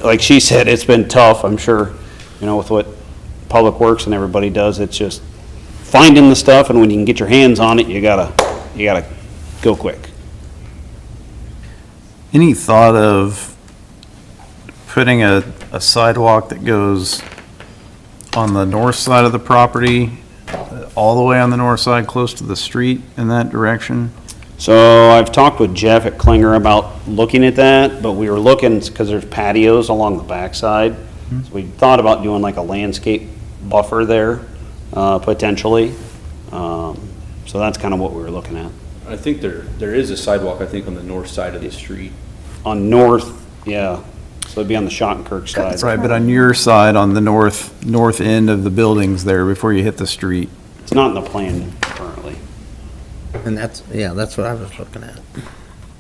S13: like she said, it's been tough, I'm sure, with what Public Works and everybody does. It's just finding the stuff, and when you can get your hands on it, you gotta go quick.
S6: Any thought of putting a sidewalk that goes on the north side of the property, all the way on the north side, close to the street in that direction?
S13: So I've talked with Jeff at Klinger about looking at that, but we were looking, because there's patios along the backside. So we thought about doing like a landscape buffer there, potentially. So that's kind of what we were looking at.
S14: I think there is a sidewalk, I think, on the north side of the street.
S13: On north, yeah, so it'd be on the Schottenkirk side.
S6: That's right, but on your side, on the north end of the buildings there, before you hit the street.
S13: It's not in the plan currently.
S7: And that's what I was looking at.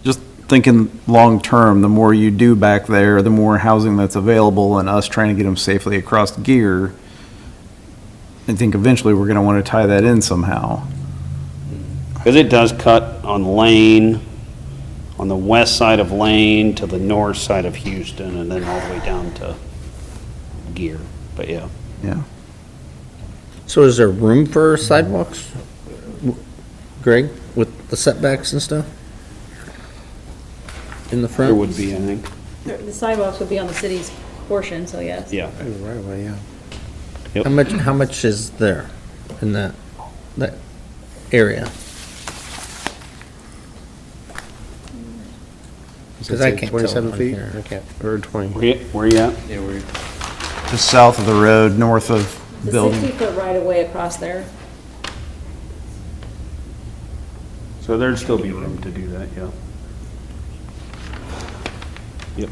S6: Just thinking long-term, the more you do back there, the more housing that's available, and us trying to get them safely across gear, I think eventually we're gonna wanna tie that in somehow.
S13: Because it does cut on Lane, on the west side of Lane to the north side of Houston, and then all the way down to Gear, but yeah.
S6: Yeah.
S7: So is there room for sidewalks, Greg, with the setbacks and stuff? In the front?
S13: There would be, I think.
S3: The sidewalks would be on the city's portion, so yes.
S13: Yeah.
S7: Right away, yeah.
S13: Yep.
S7: How much is there in that area? Because I can't tell
S5: 27
S7: on
S5: feet?
S7: here.
S5: I can't, or 20.
S13: Where you at?
S14: Yeah, we're.
S6: Just south of the road, north of
S3: The
S6: building.
S3: 60-foot right-of-way across there.
S13: So there'd still be room to do that, yeah. Yep.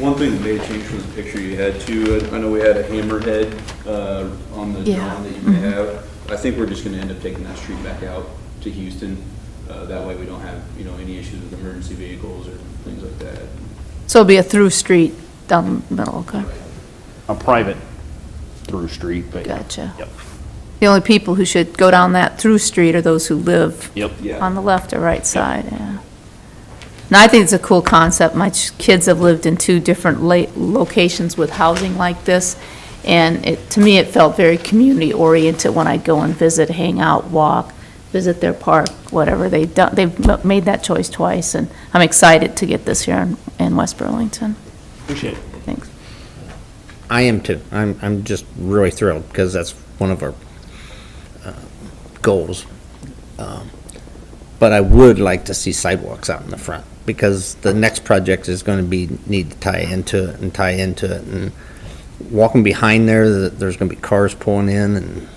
S14: One thing that made a change from the picture you had too, I know we had a hammerhead on the
S4: Yeah.
S14: drawing that you may have. I think we're just gonna end up taking that street back out to Houston. That way we don't have, any issues with emergency vehicles or things like that.
S4: So it'll be a through street down the middle, okay?
S13: A private through street, but.
S4: Gotcha.
S13: Yep.
S4: The only people who should go down that through street are those who live
S13: Yep.
S14: Yeah.
S4: on the left or right side, yeah. Now, I think it's a cool concept. My kids have lived in two different locations with housing like this, and to me, it felt very community-oriented when I go and visit, hang out, walk, visit their park, whatever. They've made that choice twice, and I'm excited to get this here in West Burlington.
S13: Appreciate it.
S4: Thanks.
S7: I am too. I'm just really thrilled because that's one of our goals. But I would like to see sidewalks out in the front because the next project is going to need to tie into it. And walking behind there, there's going to be cars pulling in and,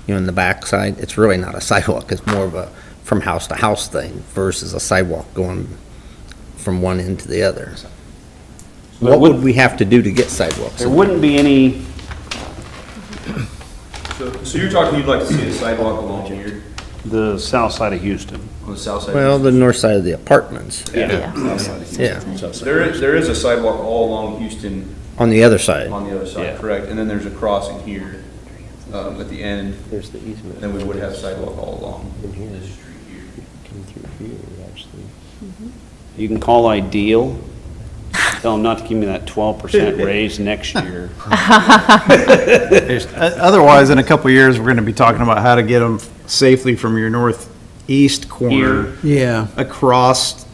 S7: in the backside, it's really not a sidewalk. It's more of a from house to house thing versus a sidewalk going from one end to the other. What would we have to do to get sidewalks?
S13: There wouldn't be any,
S14: So you're talking, you'd like to see a sidewalk along here,
S13: the south side of Houston.
S14: on the south side?
S7: Well, the north side of the apartments.
S4: Yeah.
S7: Yeah,
S14: There is a sidewalk all along Houston
S7: on the other side.
S14: on the other side,
S13: Yeah.
S14: correct? And then there's a crossing here at the end,
S5: There's the easement.
S14: then we would have sidewalk all along
S5: In here.
S14: this street here.
S5: Come through here, actually.
S13: You can call Ideal, tell them not to give me that 12% raise next year.
S6: Otherwise, in a couple of years, we're gonna be talking about how to get them safely from your northeast corner
S2: Yeah.
S6: across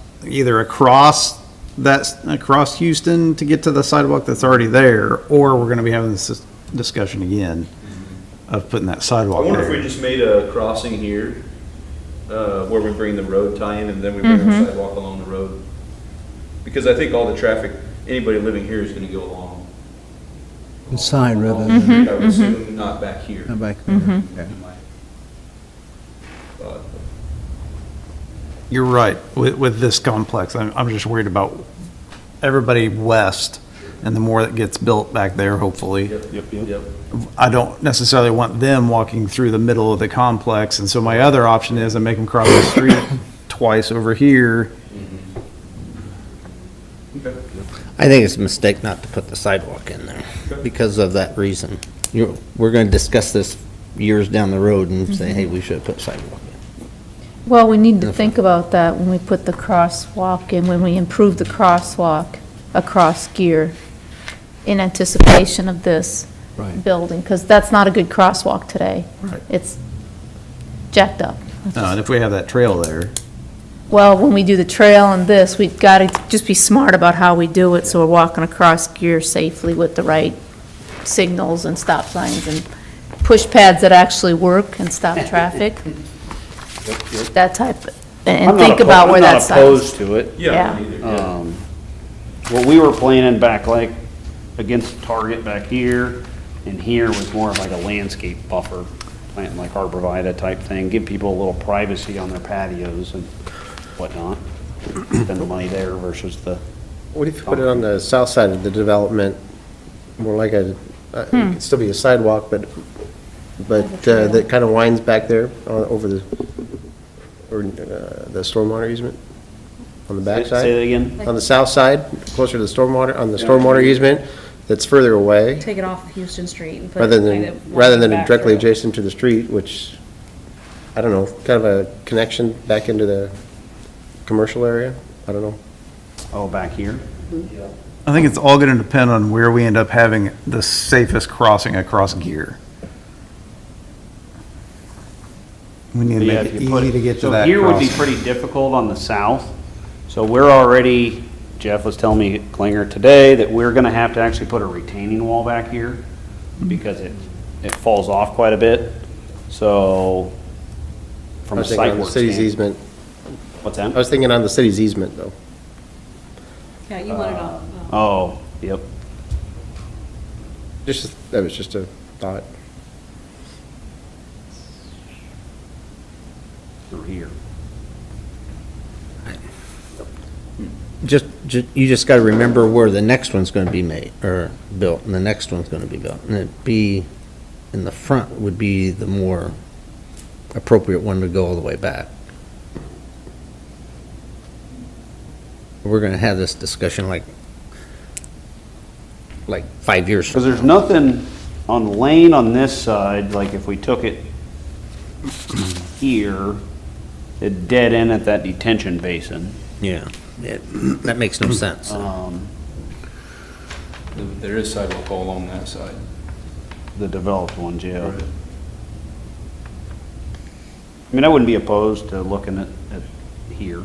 S6: Houston to get to the sidewalk that's already there, or we're gonna be having this discussion again of putting that
S14: I
S6: sidewalk
S14: wonder if we
S6: there.
S14: just made a crossing here, where we bring the road tie in and then we bring our sidewalk along the road. Because I think all the traffic, anybody living here is gonna go along.
S2: Inside rather
S14: along the
S2: than-
S14: street, I would assume, not back here.
S2: Not back
S14: in
S2: there.
S14: my thought.
S10: you're right, with this complex. I'm just worried about everybody west, and the more that gets built back there, hopefully.
S14: Yep.
S10: I don't necessarily want them walking through the middle of the complex, and so my other option is I make them cross the street twice over here.
S7: I think it's a mistake not to put the sidewalk in there because of that reason. We're gonna discuss this years down the road and say, hey, we should have put sidewalk in.
S4: Well, we need to think about that when we put the crosswalk in, when we improve the crosswalk across Gear in anticipation of this building, because that's not a good crosswalk today.
S10: Right.
S4: It's jacked up.
S10: And if we have that trail there,
S4: Well, when we do the trail and this, we've got to just be smart about how we do it, so we're walking across Gear safely with the right signals and stop signs and push pads that actually work and stop traffic. That type, and think about where that
S13: I'm not opposed
S4: sign.
S13: to it.
S4: Yeah.
S14: me neither.
S13: What we were planning back like against Target back here, and here was more of like a landscape buffer, planting like arborvitae type thing, give people a little privacy on their patios and whatnot. Spend the money there versus the,
S5: What if you put it on the south side of the development, more like a, it could still be a sidewalk, but that kind of winds back there over the stormwater easement on the back side?
S13: say that again?
S5: On the south side, closer to the stormwater, on the stormwater easement, that's further away,
S3: Take it off Houston Street and put
S5: rather
S3: it kind
S5: than,
S3: of
S5: rather than
S3: back
S5: directly
S3: through.
S5: adjacent to the street, which, I don't know, kind of a connection back into the commercial area? I don't know.
S13: Oh, back here?
S10: I think it's all going to depend on where we end up having the safest crossing across Gear. We need to
S13: Yeah,
S10: make
S13: if
S10: it
S13: you put
S10: easy to get to
S13: so
S10: that
S13: here would be
S10: crossing.
S13: pretty difficult on the south. So we're already, Jeff was telling me, Klinger, today, that we're gonna have to actually put a retaining wall back here because it falls off quite a bit. So
S5: I
S13: from a
S5: was thinking
S13: site
S5: on the
S13: work
S5: city's
S13: standpoint.
S5: easement.
S13: What's
S5: I
S13: that?
S5: was thinking on the city's easement, though.
S3: Yeah, you want it on.
S13: Oh, yep.
S5: That was just a thought.
S13: Through here.
S7: You just gotta remember where the next one's gonna be made, or built, and the next one's gonna be built. And it'd be, in the front would be the more appropriate one to go all the way back. We're gonna have this discussion like 5 years from
S13: Because there's nothing on the lane on this side, like if we took it here, it dead end at that detention basin.
S7: Yeah, that makes no sense.
S14: There is sidewalk all along that side.
S13: The developed ones, yeah.
S14: Right.
S13: I mean, I wouldn't be opposed to looking at here.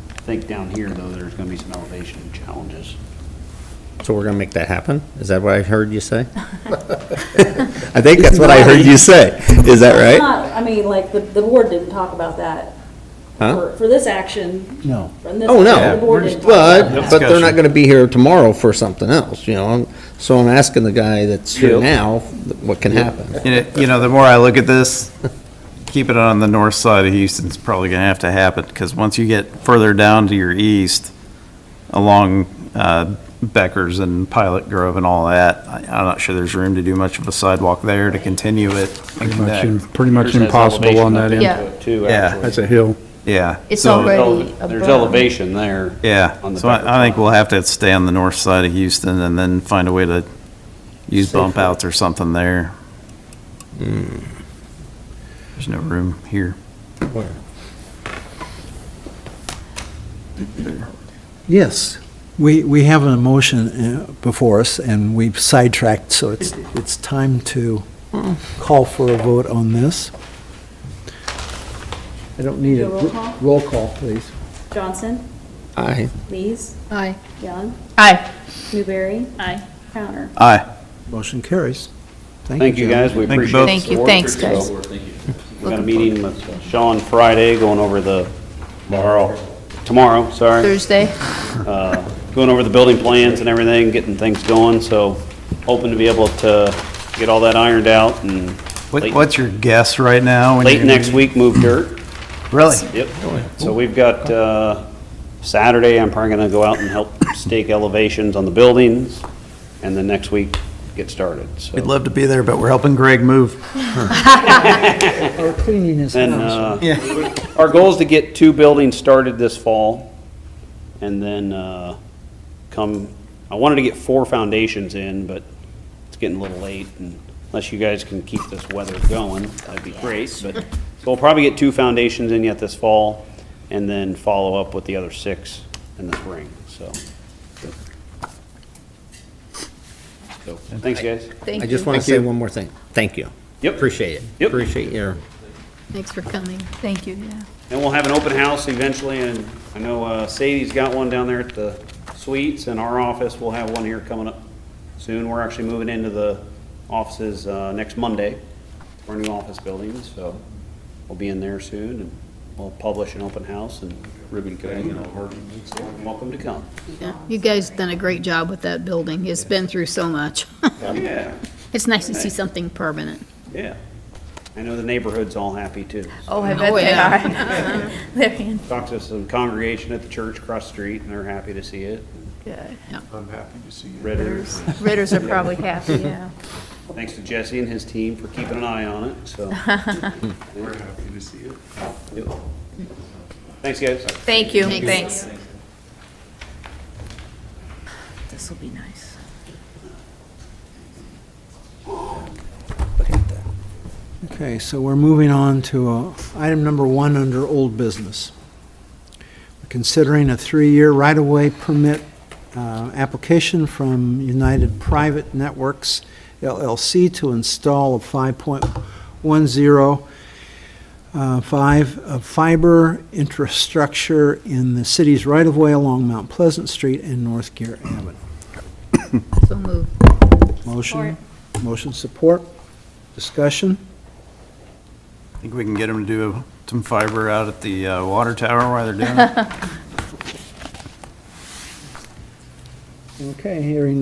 S13: I think down here, though, there's gonna be some elevation challenges.
S7: So we're gonna make that happen? Is that what I heard you say? I think that's what I heard you say. Is that
S3: It's
S7: right?
S3: not, I mean, like, the board didn't talk about that.
S7: Huh?
S3: For this action.
S2: No.
S3: From this
S7: Oh,
S3: action,
S7: no.
S3: the board didn't talk about that.
S7: But they're not gonna be here tomorrow for something else, you know? So I'm asking the guy that's here
S13: Yep.
S7: now, what can happen?
S10: You know, the more I look at this, keeping it on the north side of Houston's probably going to have to happen, because once you get further down to your east, along Becker's and Pilot Grove and all that, I'm not sure there's room to do much of a sidewalk there to continue it and connect.
S6: Pretty much
S13: There's that
S6: impossible on that
S13: elevation
S6: end.
S13: up into it, too,
S10: Yeah.
S13: actually.
S6: That's a hill.
S10: Yeah.
S4: It's
S10: so-
S4: already a
S13: There's
S4: berm.
S13: elevation there.
S10: Yeah,
S13: on the
S10: so
S13: Becker
S10: I think
S13: side.
S10: we'll have to stay on the north side of Houston and then find a way to use bump outs or something there. There's no room here.
S2: Yes, we have an motion before us, and we've sidetracked, so it's time to call for a vote on this. I don't need
S3: Do
S2: a
S3: a roll call?
S2: roll call, please.
S3: Johnson,
S7: Aye.
S3: Lees,
S4: Aye.
S3: Young,
S4: Aye.
S3: Newberry. Aye. Crowner.
S10: Aye.
S2: Motion carries.
S13: Thank you, guys, we
S10: Thank you
S13: appreciate
S10: both.
S13: it.
S4: Thank you, thanks, guys.
S14: Thank you.
S13: We got a meeting with Sean Friday, going over tomorrow, sorry.
S4: Thursday.
S13: Going over the building plans and everything, getting things going, so hoping to be able to get all that ironed out and late
S10: What's your guess right now? when
S13: late
S10: you're-
S13: next week, move dirt.
S5: Really?
S13: Yep. So we've got, Saturday, I'm probably gonna go out and help stake elevations on the buildings, and then next week, get started, so.
S10: We'd love to be there, but we're helping Greg move.
S2: Or cleaning his
S13: And,
S2: house.
S13: our goal is to get 2 buildings started this fall, and then, I wanted to get 4 foundations in, but it's getting a little late, and unless you guys can keep this weather going, that'd be great, but, so we'll probably get 2 foundations in yet this fall, and then follow up with the other 6 in the spring, so. So, thanks, guys.
S4: Thank
S7: I
S4: you.
S7: just want to say one more thing. Thank you.
S13: Yep.
S7: Appreciate it.
S13: Yep.
S7: Appreciate your,
S4: Thanks for coming. Thank you, yeah.
S13: And we'll have an open house eventually, and I know Sadie's got one down there at the Suites, and our office will have one here coming up soon. We're actually moving into the offices next Monday for a new office building, so we'll be in there soon, and we'll publish an open house and ribbon cutting, and welcome to come.
S15: Yeah, you guys done a great job with that building. It's been through so much.
S13: Yeah,
S15: It's nice to see something permanent.
S13: yeah. I know the neighborhood's all happy too.
S4: Oh, I bet they
S15: yeah.
S4: are. They're
S13: Talked to some congregation at the church across the street, and they're happy to see it.
S4: good.
S9: I'm happy to see you.
S13: Ritters.
S4: Ritters are probably happy, yeah.
S13: Thanks to Jesse and his team for keeping an eye on it, so.
S9: We're happy to see it.
S13: Yep. Thanks, guys.
S4: Thank you,
S15: Thanks.
S4: thanks. This will be nice.
S2: Okay, so we're moving on to item number 1 under old business. We're considering a 3-year right-of-way permit application from United Private Networks LLC to install a 5.10 of fiber infrastructure in the city's right-of-way along Mount Pleasant Street and North Gear Avenue.
S15: So move.
S2: Motion? Motion support? Discussion?
S10: Think we can get them to do some fiber out at the water tower while they're doing it?
S2: Okay, hearing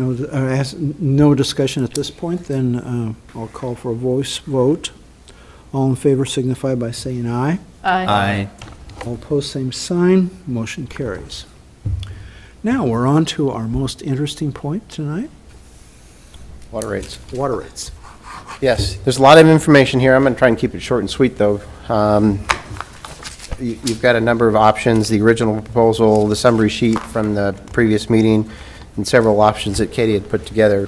S2: no discussion at this point, then I'll call for a voice vote. All in favor signify by saying aye.
S4: Aye.
S2: All opposed, same sign. Motion carries. Now, we're on to our most interesting point tonight,
S5: Water rates.
S2: water rates.
S5: Yes, there's a lot of information here. I'm going to try and keep it short and sweet, though. You've got a number of options, the original proposal, the summary sheet from the previous meeting, and several options that Katie had put together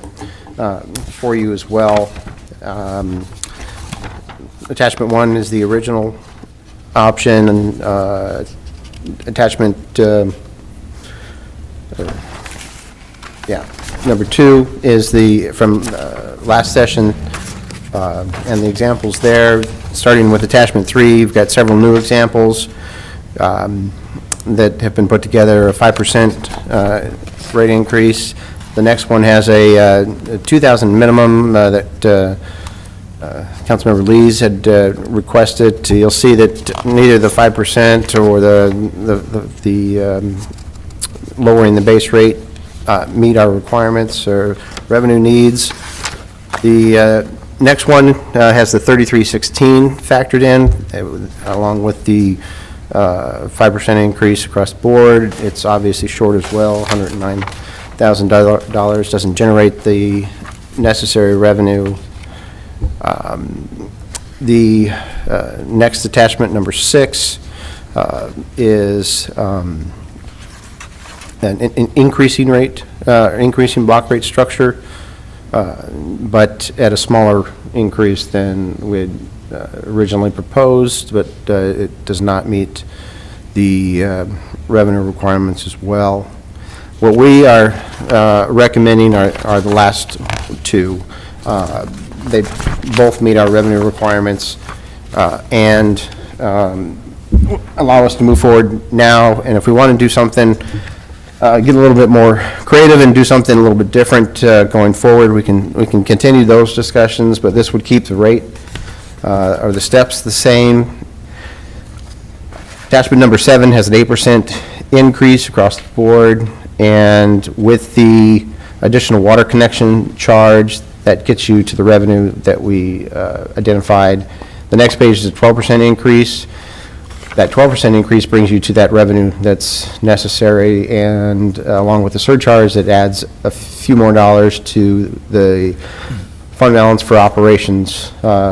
S5: for you as well. Attachment 1 is the original option, and attachment, number 2 is the, from last session, and the examples there, starting with attachment 3, you've got several new examples that have been put together, a 5% rate increase. The next one has a 2,000 minimum that Councilmember Lees had requested. You'll see that neither the 5% or the lowering the base rate meet our requirements or revenue needs. The next one has the 3316 factored in, along with the 5% increase across the board. It's obviously short as well, $109,000, doesn't generate the necessary revenue. The next attachment, number 6, is an increasing rate, increasing block rate structure, but at a smaller increase than we had originally proposed, but it does not meet the revenue requirements as well. What we are recommending are the last 2. They both meet our revenue requirements and allow us to move forward now. And if we want to do something, get a little bit more creative and do something a little bit different going forward, we can continue those discussions, but this would keep the rate or the steps the same. Attachment number 7 has an 8% increase across the board, and with the additional water connection charge, that gets you to the revenue that we identified. The next page is a 12% increase. that 12% increase brings you to that revenue that's necessary, and along with the surcharge, it adds a few more dollars to the fund balance for operations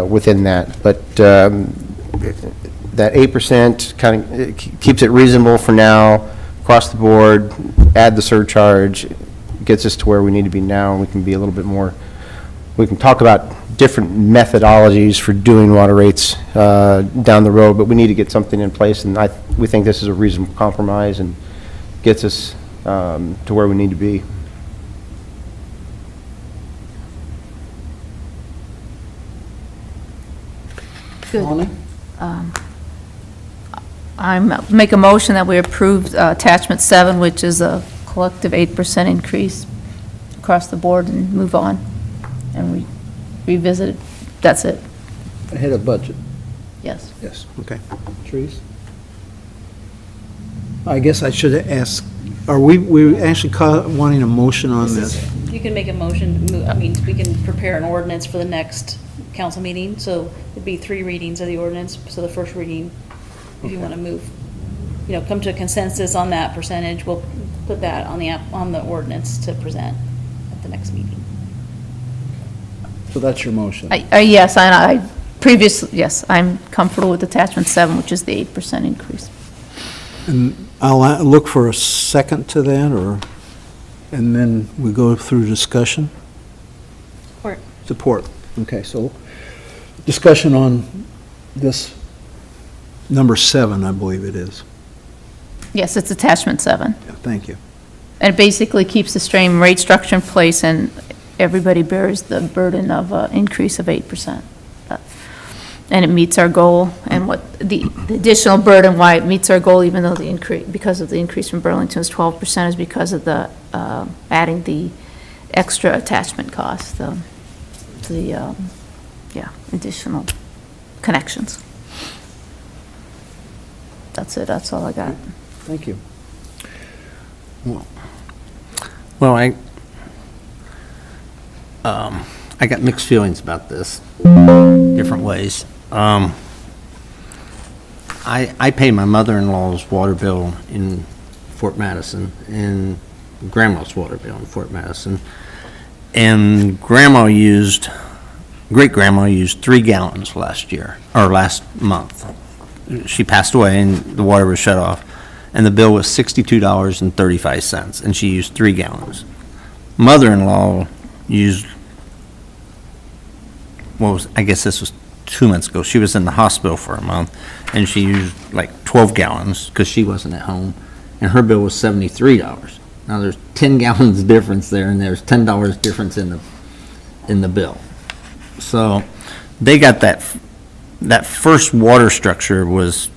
S5: within that. But that 8% kind of keeps it reasonable for now, across the board, add the surcharge, gets us to where we need to be now, and we can be a little bit more, we can talk about different methodologies for doing water rates down the road, but we need to get something in place, and we think this is a reasonable compromise and gets us to where we need to be.
S4: Good. Make a motion that we approve attachment 7, which is a collective 8% increase across the board, and move on and revisit it. That's it.
S2: Ahead of budget.
S4: Yes.
S2: Yes, okay. Trees? I guess I should ask, are we actually wanting a motion on this?
S3: You can make a motion, I mean, we can prepare an ordinance for the next council meeting, so it'd be 3 readings of the ordinance. So the first reading, if you want to move, come to a consensus on that percentage, we'll put that on the ordinance to present at the next meeting.
S2: So that's your motion?
S4: Yes, yes, I'm comfortable with attachment 7, which is the 8% increase.
S2: And I'll look for a second to that, and then we go through discussion?
S3: Support.
S2: Support. Okay, so discussion on this number 7, I believe it is.
S4: Yes, it's attachment 7.
S2: Yeah, thank you.
S4: And it basically keeps the stream rate structure in place, and everybody bears the burden of an increase of 8%. And it meets our goal, and what the additional burden, why it meets our goal, even though the increase, because of the increase from Burlington is 12%, is because of the adding the extra attachment cost, the additional connections. That's it, that's all I got.
S2: Thank you.
S7: Well, I got mixed feelings about this, different ways. I pay my mother-in-law's water bill in Fort Madison and grandma's water bill in Fort Madison. And great-grandma used 3 gallons last month. She passed away and the water was shut off. And the bill was $62.35, and she used 3 gallons. Mother-in-law used, I guess this was 2 months ago. She was in the hospital for a month, and she used like 12 gallons because she wasn't at home, and her bill was $73. Now, there's 10 gallons difference there, and there's $10 difference in the bill. So they got that first water structure was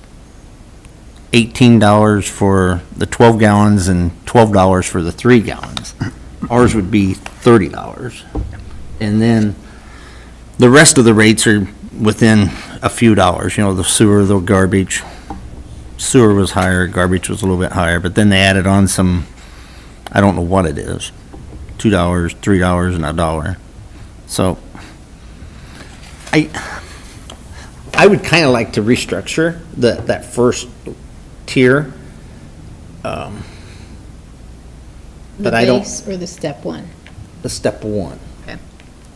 S7: $18 for the 12 gallons and $12 for the 3 gallons. Ours would be $30. And then the rest of the rates are within a few dollars. The sewer, the garbage. Sewer was higher, garbage was a little bit higher, but then they added on some, I don't know what it is, $2, $3, and $1. So I would kind of like to restructure that first tier. But I don't.
S15: The base or the step 1?
S7: The step 1.
S15: Okay.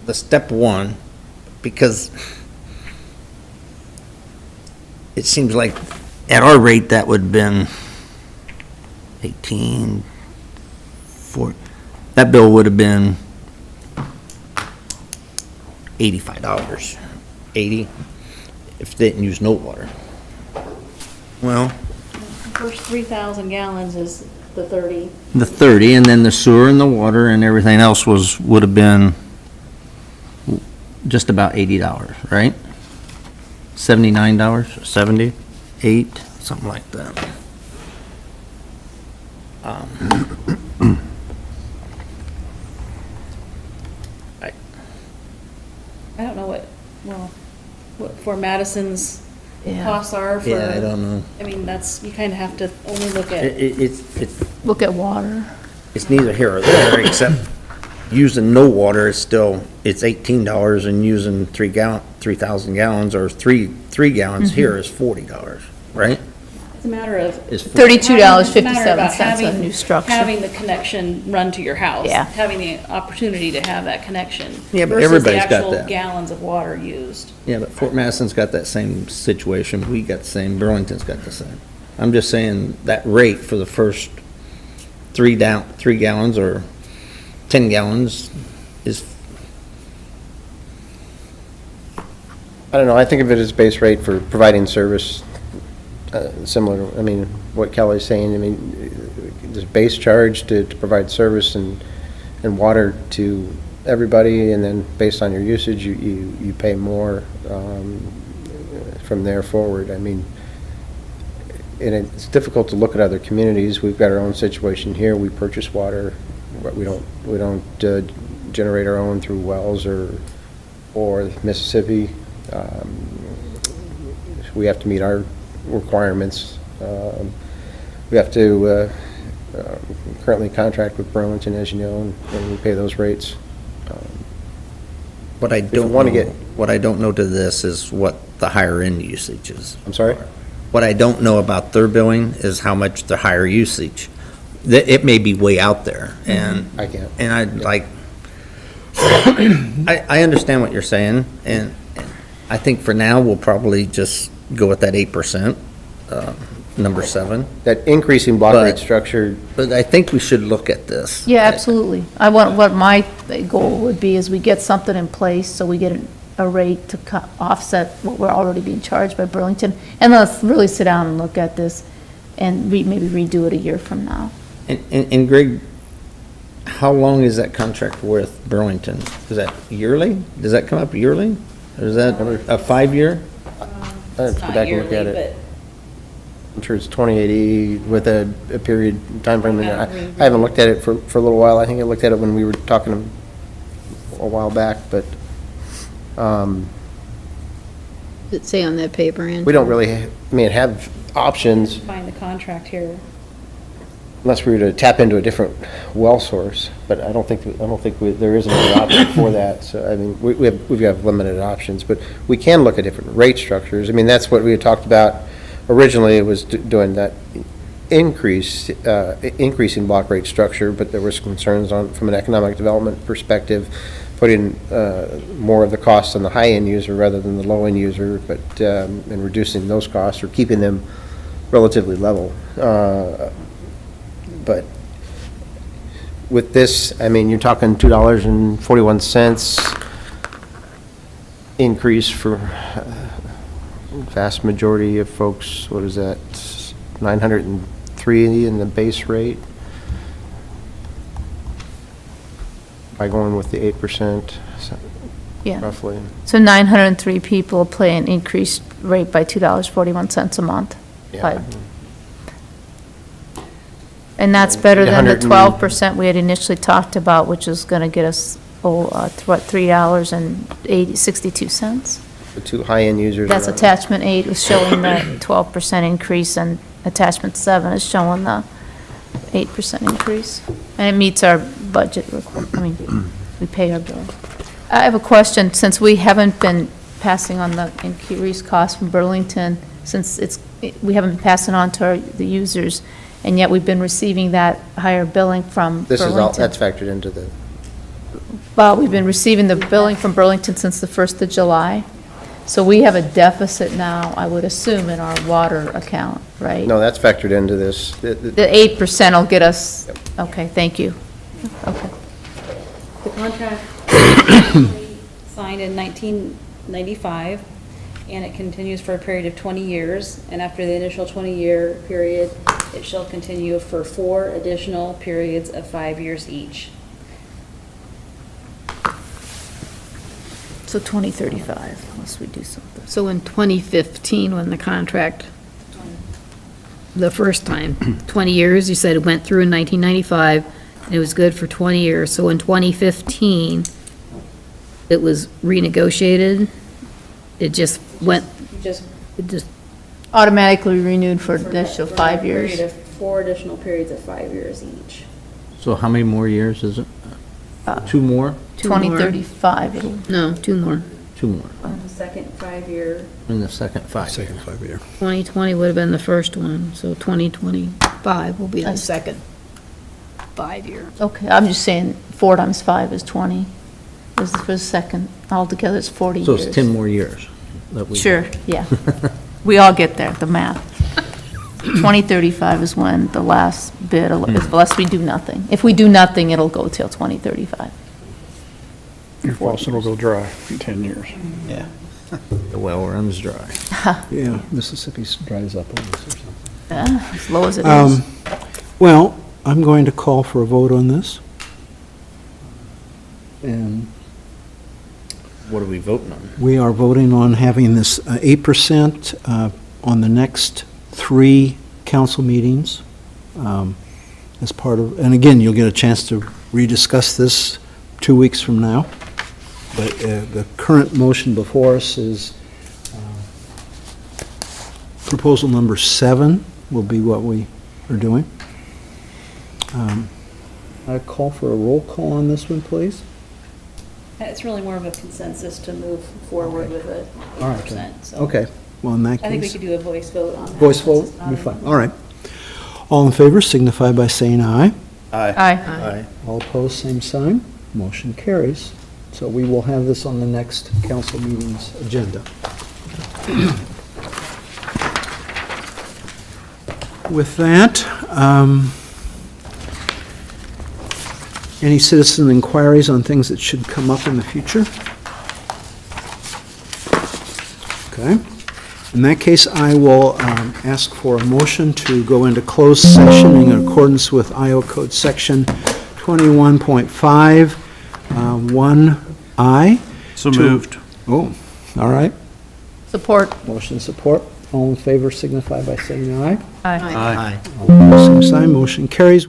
S7: The step 1, because it seems like at our rate that would have been 18, 4. That bill would have been $85, 80, if they didn't use no water. Well,
S3: The first 3,000 gallons is the 30.
S7: the 30, and then the sewer and the water and everything else would have been just about $80, right? $79, 78, something like that.
S3: I don't know what for Madison's
S4: Yeah.
S3: costs are for.
S7: Yeah, I don't know.
S3: I mean, you kind of have to only look at.
S4: Look at water.
S7: It's neither here or there, except using no water is still, it's $18, and using 3,000 gallons or three gallons here is $40, right?
S3: a matter of.
S7: Is
S4: $32.57 a new structure.
S3: Having the connection run to your house.
S4: Yeah.
S3: Having the opportunity to have that connection.
S7: Yeah, but everybody's got
S3: Versus the
S7: that.
S3: actual gallons of water used.
S7: Yeah, but Fort Madison's got that same situation. We got the same, Burlington's got the same. I'm just saying that rate for the first 3 gallons or 10 gallons is,
S5: I don't know, I think of it as base rate for providing service, similar, I mean, what Kelly's saying, I mean, there's base charge to provide service and water to everybody, and then based on your usage, you pay more from there forward. I mean, and it's difficult to look at other communities. We've got our own situation here. We purchase water, but we don't generate our own through wells or Mississippi. We have to meet our requirements. We have to currently contract with Burlington, as you know, and we pay those rates.
S7: what I don't know to this is what the higher end usage is.
S5: I'm sorry?
S7: What I don't know about their billing is how much the higher usage. It may be way out there, and
S5: I can't.
S7: And I understand what you're saying, and I think for now, we'll probably just go with that 8%, number 7.
S5: That increasing block rate structure.
S7: But I think we should look at this.
S4: Yeah, absolutely. What my goal would be is we get something in place, so we get a rate to offset what we're already being charged by Burlington. And let's really sit down and look at this and maybe redo it a year from now.
S7: And Greg, how long is that contract with Burlington? Is that yearly? Does that come up yearly? Or is that a 5-year?
S5: I have to go back and look at it. I'm sure it's 2080 with a period time frame. I haven't looked at it for a little while. I think I looked at it when we were talking a while back, but
S15: Does it say on that paper, Andrew?
S5: we don't really, have options
S3: Find the contract here.
S5: unless we were to tap into a different well source, but I don't think there is another option for that. So, I mean, we've got limited options, but we can look at different rate structures. I mean, that's what we had talked about originally. It was doing that increasing block rate structure, but there was concerns from an economic development perspective, putting more of the costs on the high-end user rather than the low-end user, but and reducing those costs or keeping them relatively level. But with this, I mean, you're talking $2.41 increase for vast majority of folks. What is that? 903 in the base rate by going with the 8%,
S4: Yeah.
S5: roughly.
S4: So 903 people pay an increased rate by $2.41 a month.
S5: Yeah.
S4: And that's better than the
S5: 100 and-
S4: 12% we had initially talked about, which is going to get us, $3.62?
S5: The two high-end users.
S4: That's
S5: are-
S4: attachment 8 was showing the 12% increase, and attachment 7 is showing the 8% increase. And it meets our budget we pay our bill. I have a question, since we haven't been passing on the increased cost from Burlington, since we haven't been passing on to the users, and yet we've been receiving that higher billing from
S5: This is all,
S4: Burlington.
S5: that's factored into the,
S4: Well, we've been receiving the billing from Burlington since the 1st of July. So we have a deficit now, I would assume, in our water account, right?
S5: no, that's factored into this.
S4: The 8% will get us, okay, thank you. Okay.
S3: The contract signed in 1995, and it continues for a period of 20 years. And after the initial 20-year period, it shall continue for 4 additional periods of 5 years each.
S4: So 2035, unless we do something.
S15: So in 2015, when the contract, the first time, 20 years, you said it went through in 1995, and it was good for 20 years. So in 2015, it was renegotiated? It just went,
S3: Just
S15: it just,
S4: Automatically renewed for additional 5
S3: a period
S4: years.
S3: of 4 additional periods of 5 years each.
S7: So how many more years is it? 2 more?
S4: 2035, it'll,
S15: no, 2 more.
S7: 2 more
S3: On the second 5-year,
S7: in the second 5 year.
S2: Second 5-year.
S15: 2020 would have been the first one, so 2025 will be the second 5-year.
S4: Okay, I'm just saying 4 times 5 is 20. This is for the second, altogether it's 40
S7: So
S4: years.
S7: it's 10 more years. that we-
S4: Sure, yeah. We all get there, the math. 2035 is when the last bid, unless we do nothing. If we do nothing, it'll go till 2035.
S6: Your faucet will go dry in 10 years.
S7: Yeah. The well runs dry.
S2: Yeah, Mississippi dries up on this or something.
S4: Yeah, as low as it is.
S2: Well, I'm going to call for a vote on this. And
S7: What are we voting on?
S2: we are voting on having this 8% on the next 3 council meetings as part of, and again, you'll get a chance to rediscuss this 2 weeks from now. But the current motion before us is proposal number 7 will be what we are doing. I call for a roll call on this one, please.
S3: it's really more of a consensus to move forward with a
S2: All right,
S3: 8%. So
S2: Okay, well, in that
S3: I think we
S2: case,
S3: could do a voice vote on that.
S2: voice
S3: since
S2: vote,
S3: it's not
S2: be
S3: a-
S2: fine. All right. All in favor signify by saying aye.
S4: Aye.
S7: Aye.
S2: All opposed, same sign. Motion carries. So we will have this on the next council meeting's agenda. With that, any citizen inquiries on things that should come up in the future? Okay. In that case, I will ask for a motion to go into closed session in accordance with Iowa Code Section 21.5, 1I.
S10: So
S2: To-
S10: moved.
S2: Oh, all right.
S4: Support.
S2: Motion support. All in favor signify by saying aye.
S4: Aye.
S7: Aye.
S2: All opposed, same sign. Motion carries.